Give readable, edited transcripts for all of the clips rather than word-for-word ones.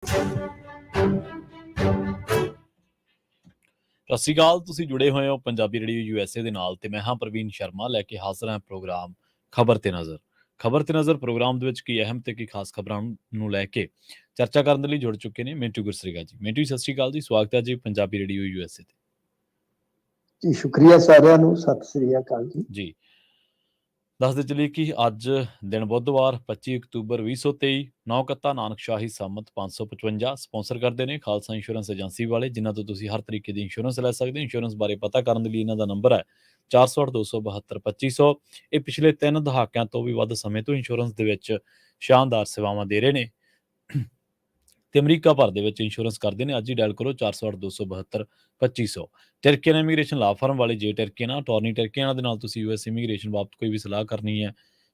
ਸਤਿ ਸ਼੍ਰੀ ਅਕਾਲ। ਤੁਸੀਂ ਜੁੜੇ ਹੋਏ ਹੋ ਪੰਜਾਬੀ ਰੇਡੀਓ USA ਦੇ ਨਾਲ ਤੇ ਮੈਂ ਹਾਂ ਪ੍ਰਵੀਨ ਸ਼ਰਮਾ ਲੈ ਕੇ ਹਾਜ਼ਰ ਹਾਂ ਪ੍ਰੋਗਰਾਮ ਖਬਰ ਤੇ ਨਜ਼ਰ। ਖਬਰ ਤੇ ਨਜ਼ਰ ਪ੍ਰੋਗਰਾਮ ਦੇ ਵਿੱਚ ਕੀ ਅਹਿਮ ਤੇ ਕੀ ਖਾਸ ਖਬਰਾਂ ਨੂੰ ਲੈ ਕੇ ਚਰਚਾ ਕਰਨ ਦੇ ਲਈ ਜੁੜ ਚੁੱਕੇ ਨੇ ਮਿੰਟੂ ਗੁਰਸਰੀਗਾ ਜੀ। ਮਿੰਟੂ ਜੀ ਸਤਿ ਸ਼੍ਰੀ ਅਕਾਲ ਜੀ, ਸਵਾਗਤ ਹੈ ਜੀ ਪੰਜਾਬੀ ਰੇਡੀਓ USA ਤੇ। ਜੀ ਸ਼ੁਕਰੀਆ ਸਾਰਿਆਂ ਨੂੰ, ਸਤਿ ਸ੍ਰੀ ਅਕਾਲ ਜੀ। ਜੀ ਦੱਸਦੇ ਚਲੀਏ ਕਿ ਅੱਜ ਦਿਨ ਬੁੱਧਵਾਰ 25 ਅਕਤੂਬਰ 2023 ਨੌਕੱਤਾ ਨਾਨਕਸ਼ਾਹੀ ਸੰਮਤ 555 ਸਪਾਂਸਰ ਕਰਦੇ ਨੇ ਖਾਲਸਾ ਇੰਸ਼ੋਰੈਂਸ ਏਜੰਸੀ ਵਾਲੇ, ਜਿਨ੍ਹਾਂ ਤੋਂ ਤੁਸੀਂ ਹਰ ਤਰੀਕੇ ਦੀ ਇੰਸ਼ੋਰੈਂਸ ਲੈ ਸਕਦੇ ਹੋ। ਇੰਸ਼ੋਰੈਂਸ ਬਾਰੇ ਪਤਾ ਕਰਨ ਦੇ ਲਈ ਇਹਨਾਂ ਦਾ ਨੰਬਰ ਹੈ 408-272-2500। ਇਹ ਪਿਛਲੇ 3 ਦਹਾਕਿਆਂ ਤੋਂ ਵੀ ਵੱਧ ਸਮੇਂ ਤੋਂ ਇੰਸ਼ੋਰੈਂਸ ਦੇ ਵਿੱਚ ਸ਼ਾਨਦਾਰ ਸੇਵਾਵਾਂ ਦੇ ਰਹੇ ਨੇ ਤੇ ਅਮਰੀਕਾ ਭਰ ਦੇ ਵਿੱਚ ਇੰਸ਼ੋਰੈਂਸ ਕਰਦੇ ਨੇ। ਅੱਜ ਹੀ ਡਾਇਲ ਕਰੋ 408-272-2500। ਟਰਕੀਅਨ ਇਮੀਗ੍ਰੇਸ਼ਨ ਲਾ ਫਰਮ ਵਾਲੇ ਜੇ ਟਰਕੀਅਨ ਅਟਾਰਨੀ ਟਰਕੀਅਨ ਦੇ ਨਾਲ ਤੁਸੀਂ US ਇਮੀਗ੍ਰੇਸ਼ਨ ਬਾਬਤ ਕੋਈ ਵੀ ਸਲਾਹ ਕਰਨੀ ਹੈ,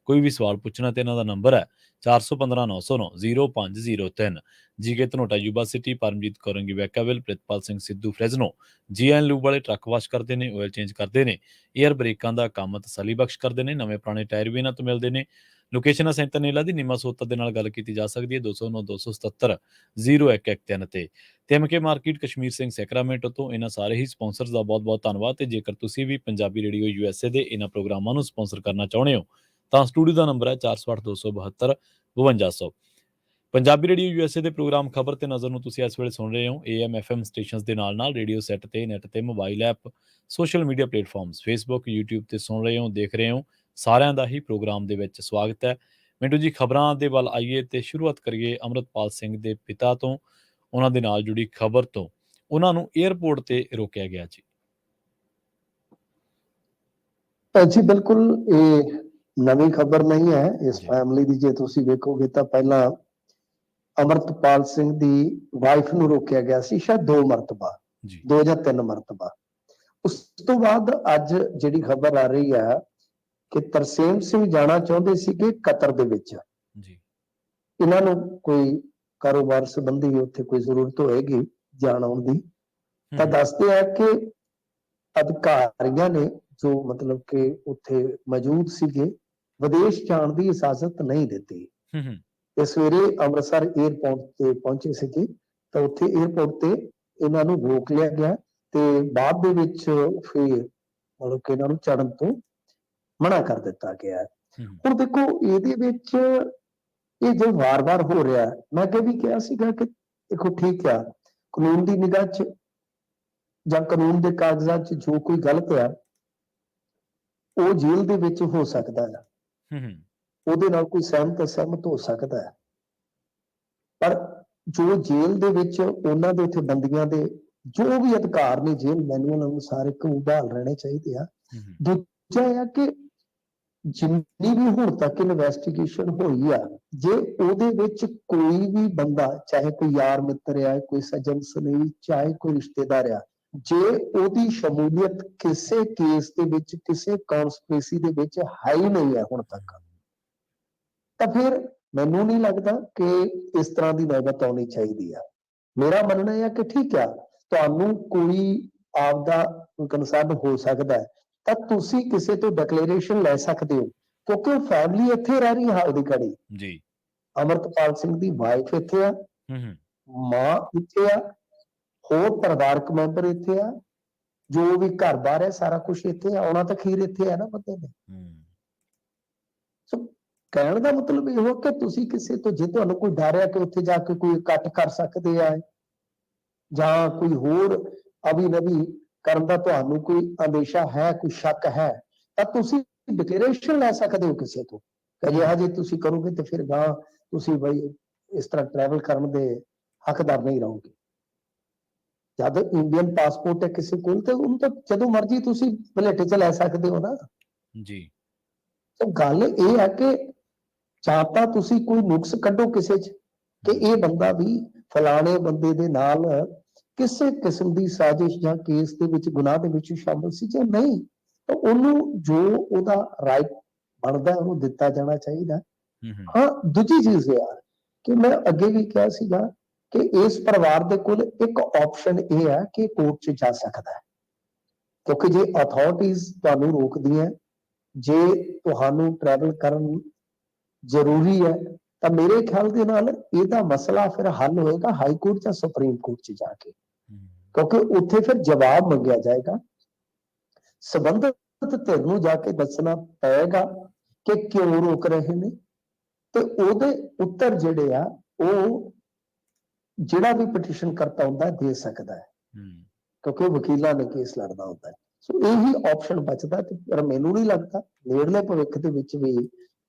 ਕੋਈ ਵੀ ਸਵਾਲ ਪੁੱਛਣਾ ਤੇ ਇਹਨਾਂ ਦਾ ਨੰਬਰ ਹੈ 415-909-0503। GK Dhanota Yuba City, Paramjit ਕੌਰੰਗੀ Vacaville, Pritpal Singh Sidhu Fresno, GN lube ਵਾਲੇ ਟਰੱਕ ਵਾਸ਼ ਕਰਦੇ ਨੇ, ਆਇਲ ਚੇਂਜ ਕਰਦੇ ਨੇ, ਏਅਰ ਬ੍ਰੇਕਾਂ ਦਾ ਕੰਮ ਤਸੱਲੀ ਬਖਸ਼ ਕਰਦੇ ਨੇ, ਨਵੇਂ ਪੁਰਾਣੇ ਟਾਇਰ ਵੀ ਇਹਨਾਂ ਤੋਂ ਮਿਲਦੇ ਨੇ। ਲੋਕੇਸ਼ਨ ਸੈਂਟਰ ਨੀਲਾ ਦੀ ਨੀਮਾ ਸੋਤਾ ਦੇ ਨਾਲ ਗੱਲ ਕੀਤੀ ਜਾ ਸਕਦੀ ਹੈ 209-277-0113 ਤੇ MK market Kashmir Singh Sacramento ਤੋਂ। ਇਹਨਾਂ ਸਾਰੇ ਹੀ ਸਪਾਂਸਰਸ ਦਾ ਬਹੁਤ-ਬਹੁਤ ਧੰਨਵਾਦ। ਤੇ ਜੇਕਰ ਤੁਸੀਂ ਵੀ ਪੰਜਾਬੀ ਰੇਡੀਓ USA ਦੇ ਇਹਨਾਂ ਪ੍ਰੋਗਰਾਮਾਂ ਨੂੰ ਸਪਾਂਸਰ ਕਰਨਾ ਚਾਹੁੰਦੇ ਹੋ ਤਾਂ ਸਟੂਡੀਓ ਦਾ ਨੰਬਰ ਹੈ 408-272-5200। ਪੰਜਾਬੀ ਰੇਡੀਓ USA ਦੇ ਪ੍ਰੋਗਰਾਮ ਖਬਰ ਤੇ ਨਜ਼ਰ ਨੂੰ ਤੁਸੀਂ ਇਸ ਵੇਲੇ ਸੁਣ ਰਹੇ ਹੋ AM FM ਸਟੇਸ਼ਨਸ ਦੇ ਨਾਲ ਰੇਡੀਓ ਸੈੱਟ ਤੇ, ਨੈਟ ਤੇ, mobile app, social media platforms Facebook, YouTube ਤੇ ਸੁਣ ਰਹੇ ਹੋ, ਦੇਖ ਰਹੇ ਹੋ। ਸਾਰਿਆਂ ਦਾ ਹੀ ਪ੍ਰੋਗਰਾਮ ਦੇ ਵਿੱਚ ਸਵਾਗਤ ਹੈ। ਮਿੰਟੂ ਜੀ ਖਬਰਾਂ ਦੇ ਵੱਲ ਆਈਏ ਤੇ ਸ਼ੁਰੂਆਤ ਕਰੀਏ ਅਮਰਤਪਾਲ ਸਿੰਘ ਦੇ ਪਿਤਾ ਤੋਂ। ਉਹਨਾਂ ਦੇ ਨਾਲ ਜੁੜੀ ਖਬਰ ਤੋਂ, ਉਹਨਾਂ ਨੂੰ 에ਅਰਪੋਰਟ ਤੇ ਰੋਕਿਆ ਗਿਆ ਜੀ। ਜੀ ਬਿਲਕੁਲ, ਇਹ ਨਵੀਂ ਖਬਰ ਨਹੀਂ ਹੈ ਇਸ ਫੈਮਿਲੀ ਦੀ। ਜੇ ਤੁਸੀਂ ਵੇਖੋਗੇ ਤਾਂ ਪਹਿਲਾਂ ਅਮਰਤਪਾਲ ਸਿੰਘ ਦੀ ਵਾਈਫ ਨੂੰ ਰੋਕਿਆ ਗਿਆ ਸੀ, ਸ਼ਾਇਦ 2 ਮਰਤਬਾ, 2 ਜਾਂ 3 ਮਰਤਬਾ। ਉਸ ਤੋਂ ਬਾਅਦ ਅੱਜ ਜਿਹੜੀ ਖਬਰ ਆ ਰਹੀ ਹੈ ਕਿ ਤਰਸੇਮ ਸਿੰਘ ਜਾਣਾ ਚਾਹੁੰਦੇ ਸੀਗੇ ਕਤਰ ਦੇ ਵਿੱਚ। ਇਹਨਾਂ ਨੂੰ ਕੋਈ ਕਾਰੋਬਾਰ ਸੰਬੰਧੀ ਉੱਥੇ ਕੋਈ ਜ਼ਰੂਰਤ ਹੋਏਗੀ ਜਾਣ ਆਉਣ ਦੀ, ਤਾਂ ਦੱਸਦੇ ਆ ਕਿ ਅਧਿਕਾਰੀਆਂ ਨੇ ਜੋ ਮਤਲਬ ਕਿ ਉੱਥੇ ਮੌਜੂਦ ਸੀਗੇ ਵਿਦੇਸ਼ ਜਾਣ ਦੀ ਇਜਾਜ਼ਤ ਨਹੀਂ ਦਿੱਤੀ। ਤੇ ਸਵੇਰੇ ਅੰਮ੍ਰਿਤਸਰ ਏਅਰਪੋਰਟ ਤੇ ਪਹੁੰਚੇ ਸੀਗੇ ਤਾਂ ਉੱਥੇ ਏਅਰਪੋਰਟ ਤੇ ਇਹਨਾਂ ਨੂੰ ਰੋਕ ਲਿਆ ਗਿਆ ਤੇ ਬਾਅਦ ਦੇ ਵਿੱਚ ਫਿਰ ਮਤਲਬ ਕਿ ਇਹਨਾਂ ਨੂੰ ਚੜ੍ਹਨ ਤੋਂ ਮਨਾ ਕਰ ਦਿੱਤਾ ਗਿਆ। ਹੁਣ ਦੇਖੋ ਇਹਦੇ ਵਿੱਚ ਇਹ ਜੋ ਵਾਰ-ਵਾਰ ਹੋ ਰਿਹਾ, ਮੈਂ ਅੱਗੇ ਵੀ ਕਿਹਾ ਸੀਗਾ ਕਿ ਦੇਖੋ ਠੀਕ ਆ, ਕਾਨੂੰਨ ਦੀ ਨਿਗਾਹ 'ਚ ਜਾਂ ਕਾਨੂੰਨ ਦੇ ਕਾਗਜ਼ਾਂ 'ਚ ਜੋ ਕੋਈ ਗਲਤ ਆ ਉਹ ਜੇਲ੍ਹ ਦੇ ਵਿੱਚ ਹੋ ਸਕਦਾ ਹੈ, ਉਹਦੇ ਨਾਲ ਕੋਈ ਸਹਿਮਤ ਹੋ ਸਕਦਾ ਹੈ। ਪਰ ਜੋ ਜੇਲ੍ਹ ਦੇ ਵਿੱਚ ਉਹਨਾਂ ਦੇ ਉੱਥੇ ਬੰਦੀਆਂ ਦੇ ਜੋ ਵੀ ਅਧਿਕਾਰ ਨੇ ਜੇਲ੍ਹ ਮੈਨੂਅਲ ਅਨੁਸਾਰ ਇੱਕ ਬਹਾਲ ਰਹਿਣੇ ਚਾਹੀਦੇ ਆ। ਦੂਜਾ ਇਹ ਆ ਕਿ ਜਿੰਨੀ ਵੀ ਹੁਣ ਤੱਕ ਇਨਵੈਸਟੀਗੇਸ਼ਨ ਹੋਈ ਆ, ਜੇ ਉਹਦੇ ਵਿੱਚ ਕੋਈ ਵੀ ਬੰਦਾ, ਚਾਹੇ ਕੋਈ ਯਾਰ ਮਿੱਤਰ ਆ, ਕੋਈ ਸੱਜਣ ਸਨੇਹੀ, ਚਾਹੇ ਕੋਈ ਰਿਸ਼ਤੇਦਾਰ ਆ, ਜੇ ਉਹਦੀ ਸ਼ਮੂਲੀਅਤ ਕਿਸੇ ਕੇਸ ਦੇ ਵਿੱਚ, ਕਿਸੇ ਕਨਸਪੀਰੇਸੀ ਦੇ ਵਿੱਚ ਹੈ ਹੀ ਨਹੀਂ ਹੈ ਹੁਣ ਤੱਕ, ਤਾਂ ਫਿਰ ਮੈਨੂੰ ਨਹੀਂ ਲੱਗਦਾ ਕਿ ਇਸ ਤਰ੍ਹਾਂ ਦੀ ਨੌਬਤ ਆਉਣੀ ਚਾਹੀਦੀ ਆ। ਮੇਰਾ ਮੰਨਣਾ ਇਹ ਹੈ ਕਿ ਠੀਕ ਆ, ਤੁਹਾਨੂੰ ਕੋਈ ਆਪਦਾ ਕੰਸਰਨ ਹੋ ਸਕਦਾ ਹੈ ਤਾਂ ਤੁਸੀਂ ਕਿਸੇ ਤੋਂ ਡਿਕਲੇਰੇਸ਼ਨ ਲੈ ਸਕਦੇ ਹੋ, ਕਿਉਂਕਿ ਫੈਮਿਲੀ ਇੱਥੇ ਰਹਿ ਰਹੀ ਹੈ ਉਹਦੀ ਘੜੀ ਜੀ। ਅਮਰਤਪਾਲ ਸਿੰਘ ਦੀ ਵਾਈਫ ਇੱਥੇ ਆ, ਮਾਂ ਇੱਥੇ ਆ, ਹੋਰ ਪਰਿਵਾਰਕ ਮੈਂਬਰ ਇੱਥੇ ਆ, ਜੋ ਵੀ ਘਰ ਬਾਰ ਹੈ ਸਾਰਾ ਕੁਝ ਇੱਥੇ ਆ, ਆਉਣਾ ਤਾਂ ਖੀਰ ਇੱਥੇ ਹੈ ਨਾ ਬੰਦੇ ਨੇ। ਸੋ ਕਹਿਣ ਦਾ ਮਤਲਬ ਇਹ ਹੋ ਕਿ ਤੁਸੀਂ ਕਿਸੇ ਤੋਂ, ਜੇ ਤੁਹਾਨੂੰ ਕੋਈ ਡਰ ਹੈ ਕਿ ਉੱਥੇ ਜਾ ਕੇ ਕੋਈ ਇਕੱਠ ਕਰ ਸਕਦੇ ਆ ਜਾਂ ਕੋਈ ਹੋਰ ਅਭੀ ਨਵੀ ਕਰਨ ਦਾ ਤੁਹਾਨੂੰ ਕੋਈ ਅੰਦੇਸ਼ਾ ਹੈ, ਕੋਈ ਸ਼ੱਕ ਹੈ, ਤਾਂ ਤੁਸੀਂ ਡਿਕਲੇਰੇਸ਼ਨ ਲੈ ਸਕਦੇ ਹੋ ਕਿਸੇ ਤੋਂ ਕਿ ਅਜਿਹਾ ਜੇ ਤੁਸੀਂ ਕਰੋਗੇ ਤੇ ਫਿਰ ਗਾਂ ਤੁਸੀਂ ਬਈ ਇਸ ਤਰ੍ਹਾਂ ਟਰੈਵਲ ਕਰਨ ਦੇ ਹੱਕਦਾਰ ਨਹੀਂ ਰਹੋਗੇ। ਜਦ ਇੰਡੀਅਨ ਪਾਸਪੋਰਟ ਹੈ ਕਿਸੇ ਕੋਲ ਤੇ ਉਹਨੂੰ ਤਾਂ ਜਦੋਂ ਮਰਜ਼ੀ ਤੁਸੀਂ ਪਲੇਟੇ 'ਚ ਲੈ ਸਕਦੇ ਹੋ ਨਾ ਜੀ। ਤਾਂ ਗੱਲ ਇਹ ਹੈ ਕਿ ਜਾਂ ਤਾਂ ਤੁਸੀਂ ਕੋਈ ਨੁਕਸ ਕੱਢੋ ਕਿਸੇ 'ਚ ਕਿ ਇਹ ਬੰਦਾ ਵੀ ਫਲਾਣੇ ਬੰਦੇ ਦੇ ਨਾਲ ਕਿਸੇ ਕਿਸਮ ਦੀ ਸਾਜ਼ਿਸ਼ ਜਾਂ ਕੇਸ ਦੇ ਵਿੱਚ, ਗੁਨਾਹ ਦੇ ਵਿੱਚ ਸ਼ਾਮਲ ਸੀ, ਜੇ ਨਹੀਂ ਤਾਂ ਉਹਨੂੰ ਜੋ ਉਹਦਾ ਰਾਈਟ ਬਣਦਾ ਉਹਨੂੰ ਦਿੱਤਾ ਜਾਣਾ ਚਾਹੀਦਾ। ਹਾਂ, ਦੂਜੀ ਚੀਜ਼ ਇਹ ਆ ਕਿ ਮੈਂ ਅੱਗੇ ਵੀ ਕਿਹਾ ਸੀਗਾ ਕਿ ਇਸ ਪਰਿਵਾਰ ਦੇ ਕੋਲ ਇੱਕ ਆਪਸ਼ਨ ਇਹ ਹੈ ਕਿ ਕੋਰਟ 'ਚ ਜਾ ਸਕਦਾ ਹੈ, ਕਿਉਂਕਿ ਜੇ ਅਥਾਰਟੀਜ਼ ਤੁਹਾਨੂੰ ਰੋਕਦੀਆਂ, ਜੇ ਤੁਹਾਨੂੰ ਟਰੈਵਲ ਕਰਨ ਜ਼ਰੂਰੀ ਹੈ ਤਾਂ ਮੇਰੇ ਖਿਆਲ ਦੇ ਨਾਲ ਇਹਦਾ ਮਸਲਾ ਫਿਰ ਹੱਲ ਹੋਏਗਾ ਹਾਈ ਕੋਰਟ ਜਾਂ ਸੁਪਰੀਮ ਕੋਰਟ 'ਚ ਜਾ ਕੇ, ਕਿਉਂਕਿ ਉੱਥੇ ਫਿਰ ਜਵਾਬ ਮੰਗਿਆ ਜਾਏਗਾ, ਸੰਬੰਧਿਤ ਧਿਰ ਨੂੰ ਜਾ ਕੇ ਦੱਸਣਾ ਪਏਗਾ ਕਿ ਕਿਉਂ ਰੋਕ ਰਹੇ ਨੇ, ਤੇ ਉਹਦੇ ਉੱਤਰ ਜਿਹੜੇ ਆ ਉਹ ਜਿਹੜਾ ਵੀ ਪਟੀਸ਼ਨ ਕਰਤਾ ਹੁੰਦਾ ਦੇ ਸਕਦਾ ਹੈ, ਕਿਉਂਕਿ ਵਕੀਲਾਂ ਨੇ ਕੇਸ ਲੜਨਾ ਹੁੰਦਾ ਹੈ। ਸੋ ਇਹੀ ਆਪਸ਼ਨ ਬਚਦਾ, ਤੇ ਪਰ ਮੈਨੂੰ ਨਹੀਂ ਲੱਗਦਾ ਨੇੜਲੇ ਭਵਿੱਖ ਦੇ ਵਿੱਚ ਵੀ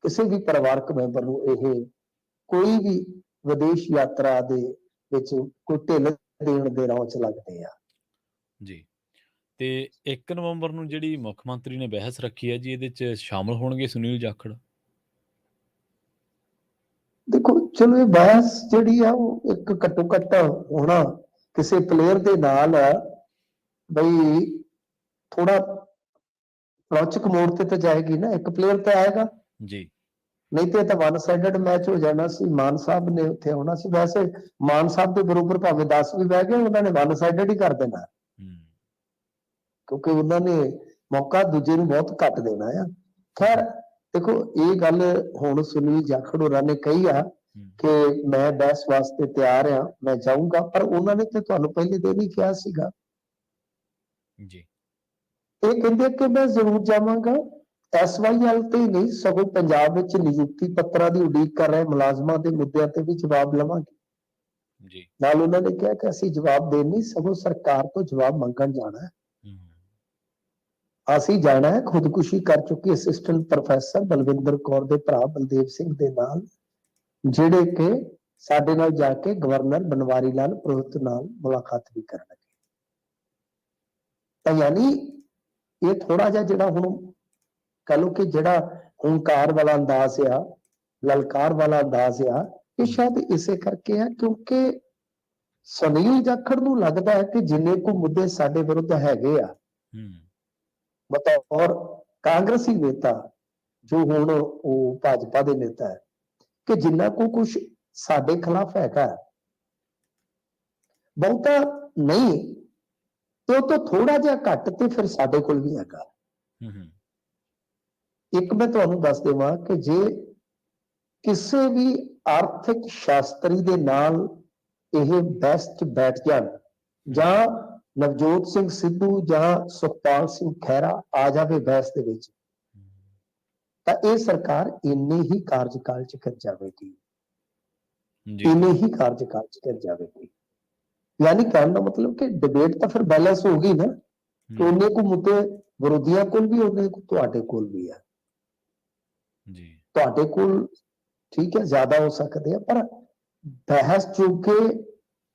ਕਿਸੇ ਵੀ ਪਰਿਵਾਰਕ ਮੈਂਬਰ ਨੂੰ ਇਹ ਕੋਈ ਵੀ ਵਿਦੇਸ਼ ਯਾਤਰਾ ਦੇ ਵਿੱਚ ਕੋਈ ਢਿੱਲ ਦੇਣ ਦੇ ਰਾਹ 'ਚ ਲੱਗਦੇ ਆ। ਜੀ। ਤੇ 1 ਨਵੰਬਰ ਨੂੰ ਜਿਹੜੀ ਮੁੱਖ ਮੰਤਰੀ ਨੇ ਬਹਿਸ ਰੱਖੀ ਹੈ ਜੀ, ਇਹਦੇ 'ਚ ਸ਼ਾਮਲ ਹੋਣਗੇ ਸੁਨੀਲ ਜਾਖੜ? ਦੇਖੋ ਚਲੋ ਇਹ ਬਹਿਸ ਜਿਹੜੀ ਆ ਉਹ ਇੱਕ ਘੱਟੋ ਘੱਟ ਹੋਣਾ ਕਿਸੇ ਪਲੇਅਰ ਦੇ ਨਾਲ ਬਈ ਥੋੜਾ ਰੌਚਕ ਮੋੜ ਤੇ ਤਾਂ ਜਾਏਗੀ ਨਾ, ਇੱਕ ਪਲੇਅਰ ਤੇ ਆਏਗਾ, ਜੀ। ਨਹੀਂ ਤੇ ਇਹ ਤਾਂ ਵਨ ਸਾਈਡਡ ਮੈਚ ਹੋ ਜਾਣਾ ਸੀ। ਮਾਨ ਸਾਹਿਬ ਨੇ ਉੱਥੇ ਆਉਣਾ ਸੀ, ਵੈਸੇ ਮਾਨ ਸਾਹਿਬ ਦੇ ਬਰੋਬਰ ਭਾਵੇਂ 10 ਵੀ ਬਹਿ ਗਏ ਉਹਨਾਂ ਨੇ ਵਨ ਸਾਈਡਡ ਹੀ ਕਰ ਦੇਣਾ, ਕਿਉਂਕਿ ਉਹਨਾਂ ਨੇ ਮੌਕਾ ਦੂਜੇ ਨੂੰ ਬਹੁਤ ਘੱਟ ਦੇਣਾ ਆ। ਖੈਰ ਦੇਖੋ ਇਹ ਗੱਲ ਹੁਣ ਸੁਨੀਲ ਜਾਖੜ ਹੋਰਾਂ ਨੇ ਕਹੀ ਆ ਕਿ ਮੈਂ ਬਹਿਸ ਵਾਸਤੇ ਤਿਆਰ ਆ, ਮੈਂ ਜਾਊਂਗਾ, ਪਰ ਉਹਨਾਂ ਨੇ ਤੇ ਤੁਹਾਨੂੰ ਪਹਿਲੇ ਦਿਨ ਹੀ ਕਿਹਾ ਸੀਗਾ ਜੀ। ਇਹ ਕਹਿੰਦੇ ਕਿ ਮੈਂ ਜ਼ਰੂਰ ਜਾਵਾਂਗਾ, SYL ਤੇ ਹੀ ਨਹੀਂ ਸਗੋਂ ਪੰਜਾਬ ਵਿੱਚ ਨਿਯੁਕਤੀ ਪੱਤਰਾਂ ਦੀ ਉਡੀਕ ਕਰ ਰਹੇ ਮੁਲਾਜ਼ਮਾਂ ਦੇ ਮੁੱਦਿਆਂ ਤੇ ਵੀ ਜਵਾਬ ਲਵਾਂਗੇ। ਜੀ। ਨਾਲ ਉਹਨਾਂ ਨੇ ਕਿਹਾ ਕਿ ਅਸੀਂ ਜਵਾਬ ਦੇਣ ਨਹੀਂ ਸਗੋਂ ਸਰਕਾਰ ਤੋਂ ਜਵਾਬ ਮੰਗਣ ਜਾਣਾ ਹੈ। ਅਸੀਂ ਜਾਣਾ ਹੈ ਖੁਦਕੁਸ਼ੀ ਕਰ ਚੁੱਕੀ ਅਸਿਸਟੈਂਟ ਪ੍ਰੋਫੈਸਰ ਬਲਵਿੰਦਰ ਕੌਰ ਦੇ ਭਰਾ ਬਲਦੇਵ ਸਿੰਘ ਦੇ ਨਾਲ, ਜਿਹੜੇ ਕਿ ਸਾਡੇ ਨਾਲ ਜਾ ਕੇ ਗਵਰਨਰ ਬਨਵਾਰੀ ਲਾਲ ਪੁਰੋਹਿਤ ਨਾਲ ਮੁਲਾਕਾਤ ਵੀ ਕਰਨਗੇ। ਤਾਂ ਯਾਨੀ ਇਹ ਥੋੜਾ ਜਿਹਾ ਜਿਹੜਾ ਹੁਣ ਕਹ ਲਓ ਕਿ ਜਿਹੜਾ ਹੰਕਾਰ ਵਾਲਾ ਅੰਦਾਜ਼ ਆ, ਲਲਕਾਰ ਵਾਲਾ ਅੰਦਾਜ਼ ਆ, ਇਹ ਸ਼ਾਇਦ ਇਸੇ ਕਰਕੇ ਆ ਕਿਉਂਕਿ ਸੁਨੀਲ ਜਾਖੜ ਨੂੰ ਲੱਗਦਾ ਹੈ ਕਿ ਜਿੰਨੇ ਕੁ ਮੁੱਦੇ ਸਾਡੇ ਵਿਰੁੱਧ ਹੈਗੇ ਆ, ਬਤੌਰ ਕਾਂਗਰਸੀ ਨੇਤਾ ਜੋ ਹੁਣ ਉਹ ਭਾਜਪਾ ਦੇ ਨੇਤਾ ਹੈ, ਕਿ ਜਿੰਨਾ ਕੋ ਕੁਝ ਸਾਡੇ ਖਿਲਾਫ ਹੈਗਾ ਬਹੁਤਾ ਨਹੀਂ ਤੇ ਉਹ ਤੋਂ ਥੋੜਾ ਜਿਹਾ ਘੱਟ ਤੇ ਫਿਰ ਸਾਡੇ ਕੋਲ ਵੀ ਹੈਗਾ। ਇੱਕ ਮੈਂ ਤੁਹਾਨੂੰ ਦੱਸ ਦੇਵਾਂ ਕਿ ਜੇ ਕਿਸੇ ਵੀ ਆਰਥਿਕ ਸ਼ਾਸਤਰੀ ਦੇ ਨਾਲ ਇਹ ਬਹਿਸ 'ਚ ਬੈਠ ਜਾਣ, ਜਾਂ ਨਵਜੋਤ ਸਿੰਘ ਸਿੱਧੂ ਜਾਂ ਸੁਖਪਾਲ ਸਿੰਘ ਖਹਿਰਾ ਆ ਜਾਵੇ ਬਹਿਸ ਦੇ ਵਿੱਚ, ਤਾਂ ਇਹ ਸਰਕਾਰ ਇੰਨੇ ਹੀ ਕਾਰਜਕਾਲ 'ਚ ਕਰ ਜਾਵੇਗੀ, ਇੰਨੇ ਹੀ ਕਾਰਜਕਾਲ 'ਚ ਕਰ ਜਾਵੇਗੀ। ਯਾਨੀ ਕਹਿਣ ਦਾ ਮਤਲਬ ਕਿ ਡਿਬੇਟ ਤਾਂ ਫਿਰ ਬੈਲੈਂਸ ਹੋ ਗਈ ਨਾ, ਕਿ ਉਹਨੇ ਕੋ ਮੁੱਦੇ ਵਿਰੋਧੀਆਂ ਕੋਲ ਵੀ, ਉਹਨੇ ਕੋ ਤੁਹਾਡੇ ਕੋਲ ਵੀ ਆ। ਤੁਹਾਡੇ ਕੋਲ ਠੀਕ ਹੈ ਜ਼ਿਆਦਾ ਹੋ ਸਕਦੇ ਆ, ਪਰ ਬਹਿਸ ਚੁੱਕੇ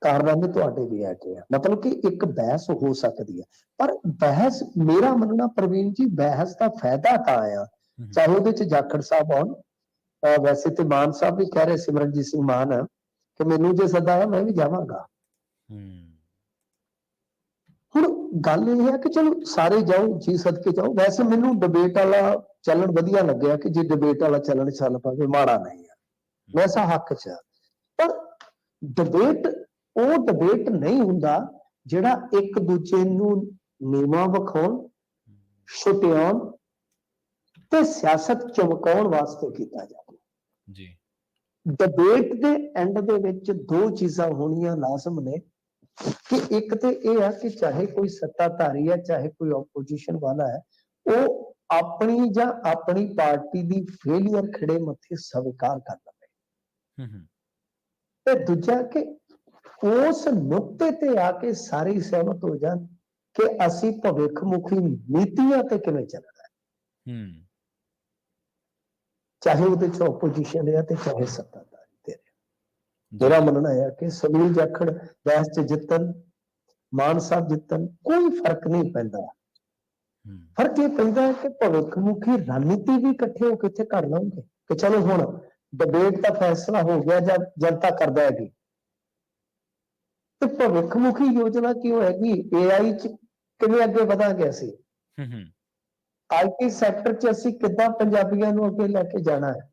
ਕਾਰਨਾਮੇ ਤੁਹਾਡੇ ਵੀ ਹੈਗੇ ਆ, ਮਤਲਬ ਕਿ ਇੱਕ ਬਹਿਸ ਹੋ ਸਕਦੀ ਹੈ। ਪਰ ਬਹਿਸ ਮੇਰਾ ਮੰਨਣਾ ਪ੍ਰਵੀਨ ਜੀ, ਬਹਿਸ ਦਾ ਫਾਇਦਾ ਤਾਂ ਆ ਚਾਹੇ ਉਹਦੇ 'ਚ ਜਾਖੜ ਸਾਹਿਬ ਆਉਣ, ਵੈਸੇ ਤੇ ਮਾਨ ਸਾਹਿਬ ਵੀ ਕਹਿ ਰਹੇ, ਸਿਮਰਨਜੀਤ ਸਿੰਘ ਮਾਨ, ਕਿ ਮੈਨੂੰ ਜੇ ਸੱਦਾ ਆਇਆ ਮੈਂ ਵੀ ਜਾਵਾਂਗਾ। ਹੁਣ ਗੱਲ ਇਹ ਹੈ ਕਿ ਚਲੋ ਸਾਰੇ ਜਾਓ, ਜੀ ਸਦਕੇ ਜਾਓ। ਵੈਸੇ ਮੈਨੂੰ ਡਿਬੇਟ ਵਾਲਾ ਚੱਲਣ ਵਧੀਆ ਲੱਗਿਆ ਕਿ ਜੇ ਡਿਬੇਟ ਵਾਲਾ ਚੱਲਣ ਚੱਲ ਪਵੇ, ਮਾੜਾ ਨਹੀਂ ਆ, ਵੈਸਾ ਹੱਕ 'ਚ। ਪਰ ਡਿਬੇਟ ਉਹ ਡਿਬੇਟ ਨਹੀਂ ਹੁੰਦਾ ਜਿਹੜਾ ਇੱਕ ਦੂਜੇ ਨੂੰ ਨੀਵਾਂ ਵਿਖਾਉਣ, ਛੁਟਿਆਉਣ ਤੇ ਸਿਆਸਤ ਚਮਕਾਉਣ ਵਾਸਤੇ ਕੀਤਾ ਜਾਵੇ। ਡਿਬੇਟ ਦੇ ਐਂਡ ਦੇ ਵਿੱਚ ਦੋ ਚੀਜ਼ਾਂ ਹੋਣੀਆਂ ਲਾਜ਼ਮ ਨੇ, ਕਿ ਇੱਕ ਤੇ ਇਹ ਆ ਕਿ ਚਾਹੇ ਕੋਈ ਸੱਤਾਧਾਰੀ ਹੈ, ਚਾਹੇ ਕੋਈ ਆਪੋਜੀਸ਼ਨ ਵਾਲਾ ਹੈ, ਉਹ ਆਪਣੀ ਜਾਂ ਆਪਣੀ ਪਾਰਟੀ ਦੀ ਫੇਲੀਅਰ ਖੜੇ ਮੱਥੇ ਸਵੀਕਾਰ ਕਰ ਲਵੇ, ਤੇ ਦੂਜਾ ਕਿ ਉਸ ਨੁਕਤੇ ਤੇ ਆ ਕੇ ਸਾਰੇ ਸਹਿਮਤ ਹੋ ਜਾਣ ਕਿ ਅਸੀਂ ਭਵਿੱਖਮੁਖੀ ਨੀਤੀਆਂ ਤੇ ਕਿਵੇਂ ਚੱਲਣਾ ਹੈ, ਚਾਹੇ ਉਹਦੇ ਚ ਆਪੋਜੀਸ਼ਨ ਹੈ ਤੇ ਚਾਹੇ ਸੱਤਾਧਾਰੀ ਤੇ। ਮੇਰਾ ਮੰਨਣਾ ਹੈ ਕਿ ਸੁਨੀਲ ਜਾਖੜ ਬਹਿਸ ਚ ਜਿੱਤਣ, ਮਾਨ ਸਾਹਿਬ ਜਿੱਤਣ, ਕੋਈ ਫਰਕ ਨਹੀਂ ਪੈਂਦਾ। ਫਰਕ ਇਹ ਪੈਂਦਾ ਹੈ ਕਿ ਭਵਿੱਖਮੁਖੀ ਰਣਨੀਤੀ ਵੀ ਇਕੱਠੇ ਹੋ ਕੇ ਇੱਥੇ ਕਰ ਲਵਾਂਗੇ ਕਿ ਚਲੋ ਹੁਣ ਡਿਬੇਟ ਦਾ ਫੈਸਲਾ ਹੋ ਗਿਆ ਜਾਂ ਜਨਤਾ ਕਰਦਾ ਹੈਗੀ, ਤੇ ਭਵਿੱਖਮੁਖੀ ਯੋਜਨਾ ਕੀ ਹੋਏਗੀ, AI ਚ ਕਿਵੇਂ ਅੱਗੇ ਵਧਾਂਗੇ ਅਸੀਂ, IT ਸੈਕਟਰ ਚ ਅਸੀਂ ਕਿੱਦਾਂ ਪੰਜਾਬੀਆਂ ਨੂੰ ਅੱਗੇ ਲੈ ਕੇ ਜਾਣਾ ਹੈ।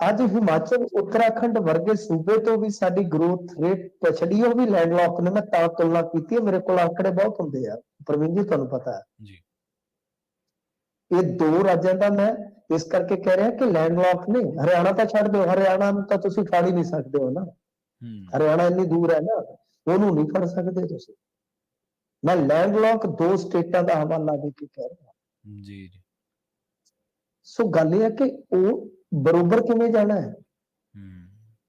ਅੱਜ ਹਿਮਾਚਲ, ਉੱਤਰਾਖੰਡ ਵਰਗੇ ਸੂਬੇ ਤੋਂ ਵੀ ਸਾਡੀ ਗਰੋਥ ਰੇਟ ਪਛੜੀ, ਉਹ ਵੀ ਲੈਂਡਲੌਕ ਨੇ। ਮੈਂ ਤਾਂ ਤੁਲਨਾ ਕੀਤੀ ਹੈ, ਮੇਰੇ ਕੋਲ ਆંકੜੇ ਬਹੁਤ ਹੁੰਦੇ ਆ ਪ੍ਰਵੀਨ ਜੀ, ਤੁਹਾਨੂੰ ਪਤਾ ਹੈ। ਇਹ ਦੋ ਰਾਜਾਂ ਦਾ ਮੈਂ ਇਸ ਕਰਕੇ ਕਹਿ ਰਿਹਾ ਕਿ ਲੈਂਡਲੌਕ ਨੇ, ਹਰਿਆਣਾ ਤਾਂ ਛੱਡ ਦਿਓ, ਹਰਿਆਣਾ ਨੂੰ ਤਾਂ ਤੁਸੀਂ ਫੜ ਹੀ ਨਹੀਂ ਸਕਦੇ ਹੋ ਨਾ, ਹਰਿਆਣਾ ਇੰਨੀ ਦੂਰ ਹੈ ਨਾ, ਉਹਨੂੰ ਨਹੀਂ ਫੜ ਸਕਦੇ ਤੁਸੀਂ। ਮੈਂ ਲੈਂਡਲੌਕ 2 ਸਟੇਟਾਂ ਦਾ ਹਵਾਲਾ ਦੇ ਕੇ ਕਹਿ ਰਿਹਾ। ਜੀ ਜੀ। ਸੋ ਗੱਲ ਇਹ ਹੈ ਕਿ ਉਹ ਬਰੋਬਰ ਕਿਵੇਂ ਜਾਣਾ ਹੈ। ਹੂੰ